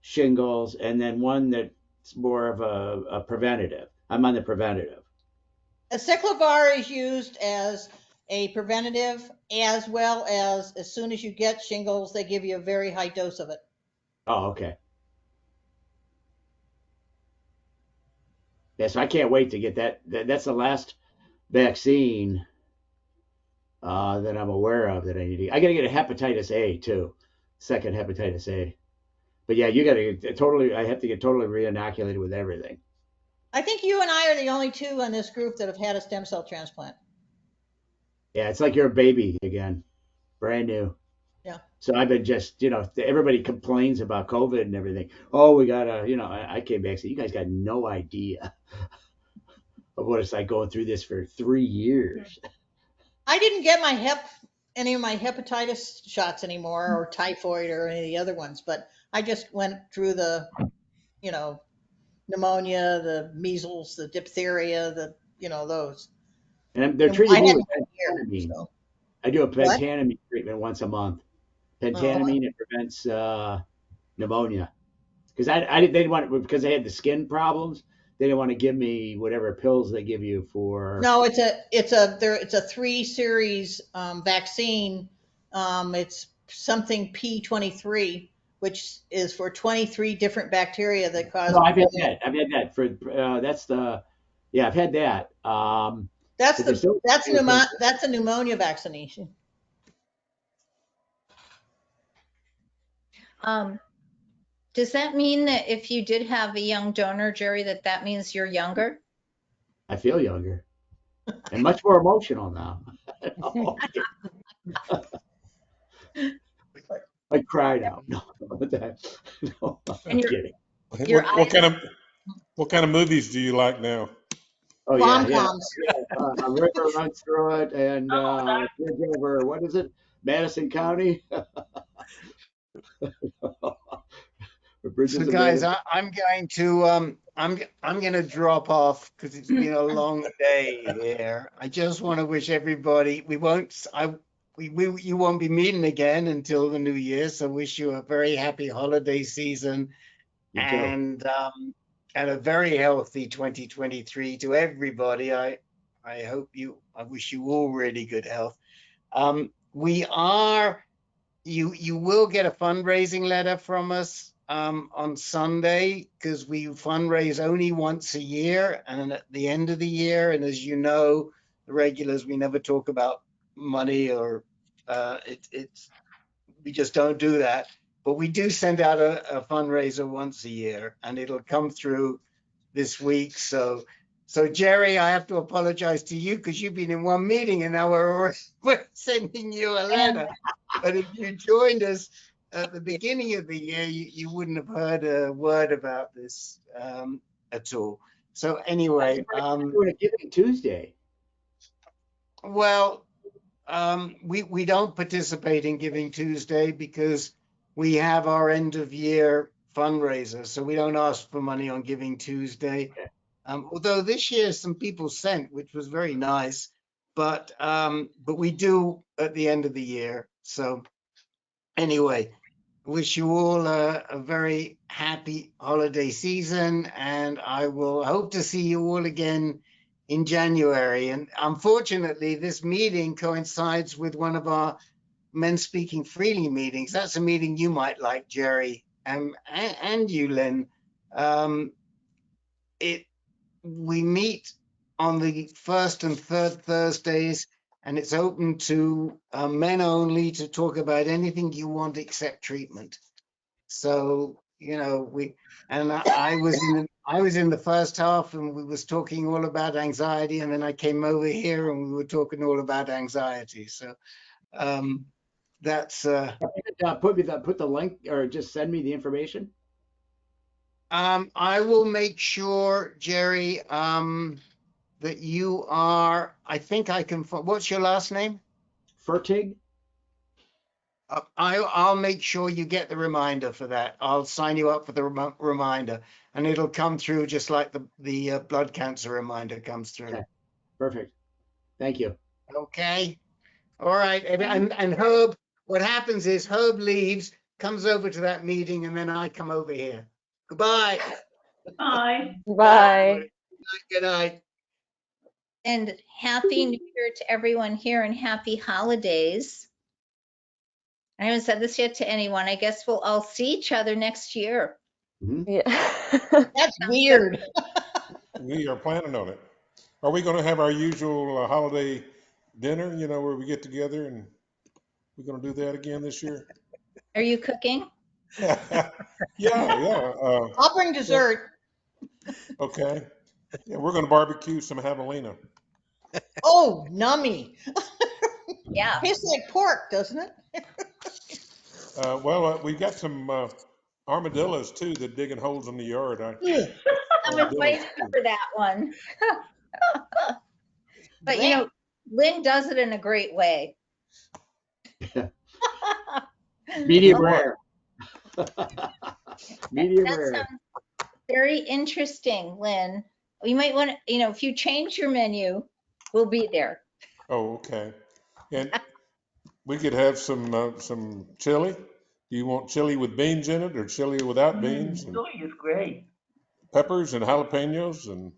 shingles, and then one that's more of a preventative. I'm on the preventative. Aceclidine is used as a preventative, as well as soon as you get shingles, they give you a very high dose of it. Oh, okay. Yeah, so I can't wait to get that. That's the last vaccine that I'm aware of that I need to. I got to get a hepatitis A too, second hepatitis A. But yeah, you got to get totally. I have to get totally re-inoculated with everything. I think you and I are the only two in this group that have had a stem cell transplant. Yeah, it's like you're a baby again, brand new. Yeah. So I've been just, everybody complains about COVID and everything. Oh, we gotta, I came back and said, you guys got no idea of what it's like going through this for 3 years. I didn't get any of my hepatitis shots anymore, or typhoid, or any of the other ones, but I just went through the, pneumonia, the measles, the diphtheria, those. And they're treating me with pentamine. pentamine. I do a pentamine treatment once a month. Pentamine, it prevents pneumonia. Because they didn't want it, because they had the skin problems. They didn't want to give me whatever pills they give you for. No, it's a 3 series vaccine. It's something P23, which is for 23 different bacteria that cause. No, I've had that. I've had that for that's the yeah, I've had that. That's But there's that's a pneumonia vaccination. Does that mean that if you did have a young donor, Jerry, that means you're younger? I feel younger and much more emotional now. I cried out. No, no, I'm kidding. What kind of movies do you like now? Oh yeah, yeah. Rom-coms. A river runs through it, and bridge over what is it, Madison County? So guys, I'm going to drop off because it's been a long day here. I just want to wish everybody you won't be meeting again until the new year. So wish you a very happy holiday season and a very healthy 2023 to everybody. I wish you all really good health. You will get a fundraising letter from us on Sunday because we fundraise only once a year and at the end of the year. And as you know, the regulars, we never talk about money or we just don't do that. But we do send out a fundraiser once a year and it'll come through this week. So Jerry, I have to apologize to you because you've been in one meeting and now we're sending you a letter. But if you joined us at the beginning of the year, you wouldn't have heard a word about this at all. So anyway, doing a Giving Tuesday. Well, we don't participate in Giving Tuesday because we have our end of year fundraiser, so we don't ask for money on Giving Tuesday. Although this year some people sent, which was very nice, but we do at the end of the year. So anyway, wish you all a very happy holiday season, and I will hope to see you all again in January. And unfortunately, this meeting coincides with one of our Men Speaking Freely meetings. That's a meeting you might like, Jerry, and you, Lynn. We meet on the first and third Thursdays, and it's open to men only to talk about anything you want except treatment. So I was in the first half, and we was talking all about anxiety, and then I came over here, and we were talking all about anxiety. So that's put the link or just send me the information. I will make sure, Jerry, that you are. I think I can. What's your last name? Fertig. I'll make sure you get the reminder for that. I'll sign you up for the reminder, and it'll come through just like the blood cancer reminder comes through. Okay. Perfect. Thank you. Okay. All right. And Herb, what happens is Herb leaves, comes over to that meeting, and then I come over here. Goodbye. Bye. Bye. Good night. And happy New Year to everyone here and happy holidays. I haven't said this yet to anyone. I guess we'll all see each other next year. Yeah. That's weird. We are planning on it. Are we going to have our usual holiday dinner, where we get together, and we're going to do that again this year? Are you cooking? Yeah. I'll bring dessert. Okay. Yeah, we're going to barbecue some javelina. Oh, nummy. Yeah. Tastes like pork, doesn't it? We've got some armadillos too that digging holes in the yard. I was waiting for that one. But Lynn does it in a great way. Medium rare. Medium That rare. sounds very interesting, Lynn. You might want to, if you change your menu, we'll be there. Oh, okay. And we could have some chili. Do you want chili with beans in it or chili without beans? Chili is great. Peppers and jalapenos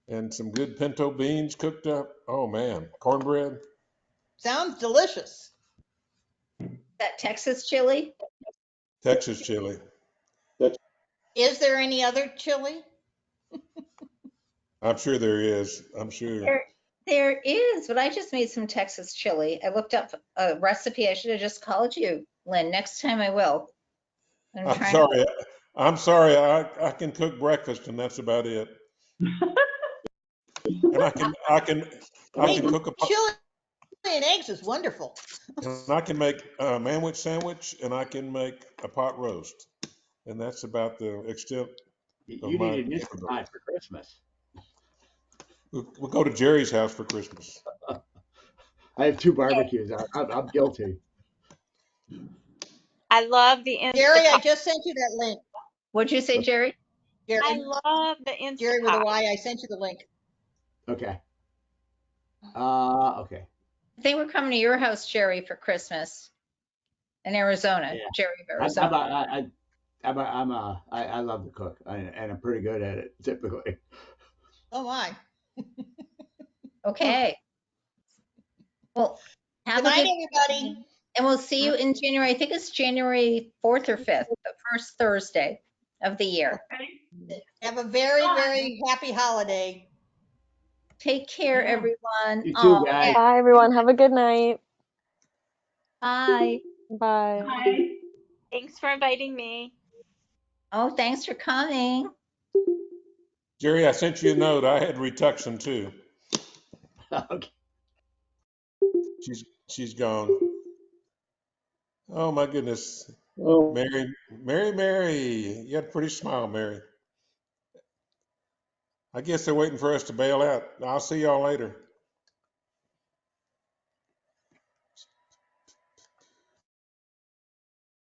and some good pinto beans cooked up. Oh man, cornbread. Sounds delicious. That Texas chili? Texas chili. Is there any other chili? I'm sure there is. I'm sure. There is, but I just made some Texas chili. I looked up a recipe. I should have just called you, Lynn. Next time I will. I'm I'm trying sorry. I'm sorry. I can cook breakfast and that's about it. And I can Hey, cook chili and eggs is wonderful. and I can make a manwich sandwich and I can make a pot roast. And that's about the extent of You my need an Instant capability. Pot for Christmas. We'll go to Jerry's house for Christmas. I have 2 barbecues. I'm guilty. I love the Jerry, I Instapot. just sent you that link. What'd you say, Jerry? Jerry, I love the Jerry with a Instapot. Y, I sent you the link. Okay. Okay. I think we're coming to your house, Jerry, for Christmas in Arizona. Yeah. Jerry of Arizona. I love to cook, and I'm pretty good at it typically. Oh my. Okay. Well, have Good a night, good everybody. and we'll see you in January. I think it's January 4th or 5th, the first Thursday of the year. Okay. Have a very, very happy holiday. Take care, Yeah. everyone. You too, Oh, guys. Bye, everyone. Have a good night. bye. Bye. Bye. Thanks for inviting me. Oh, thanks for coming. Jerry, I sent you a note. I had retuction too. Okay. She's gone. Oh my goodness. Mary. You got a pretty smile, Mary. I guess they're waiting for us to bail out. I'll see y'all later.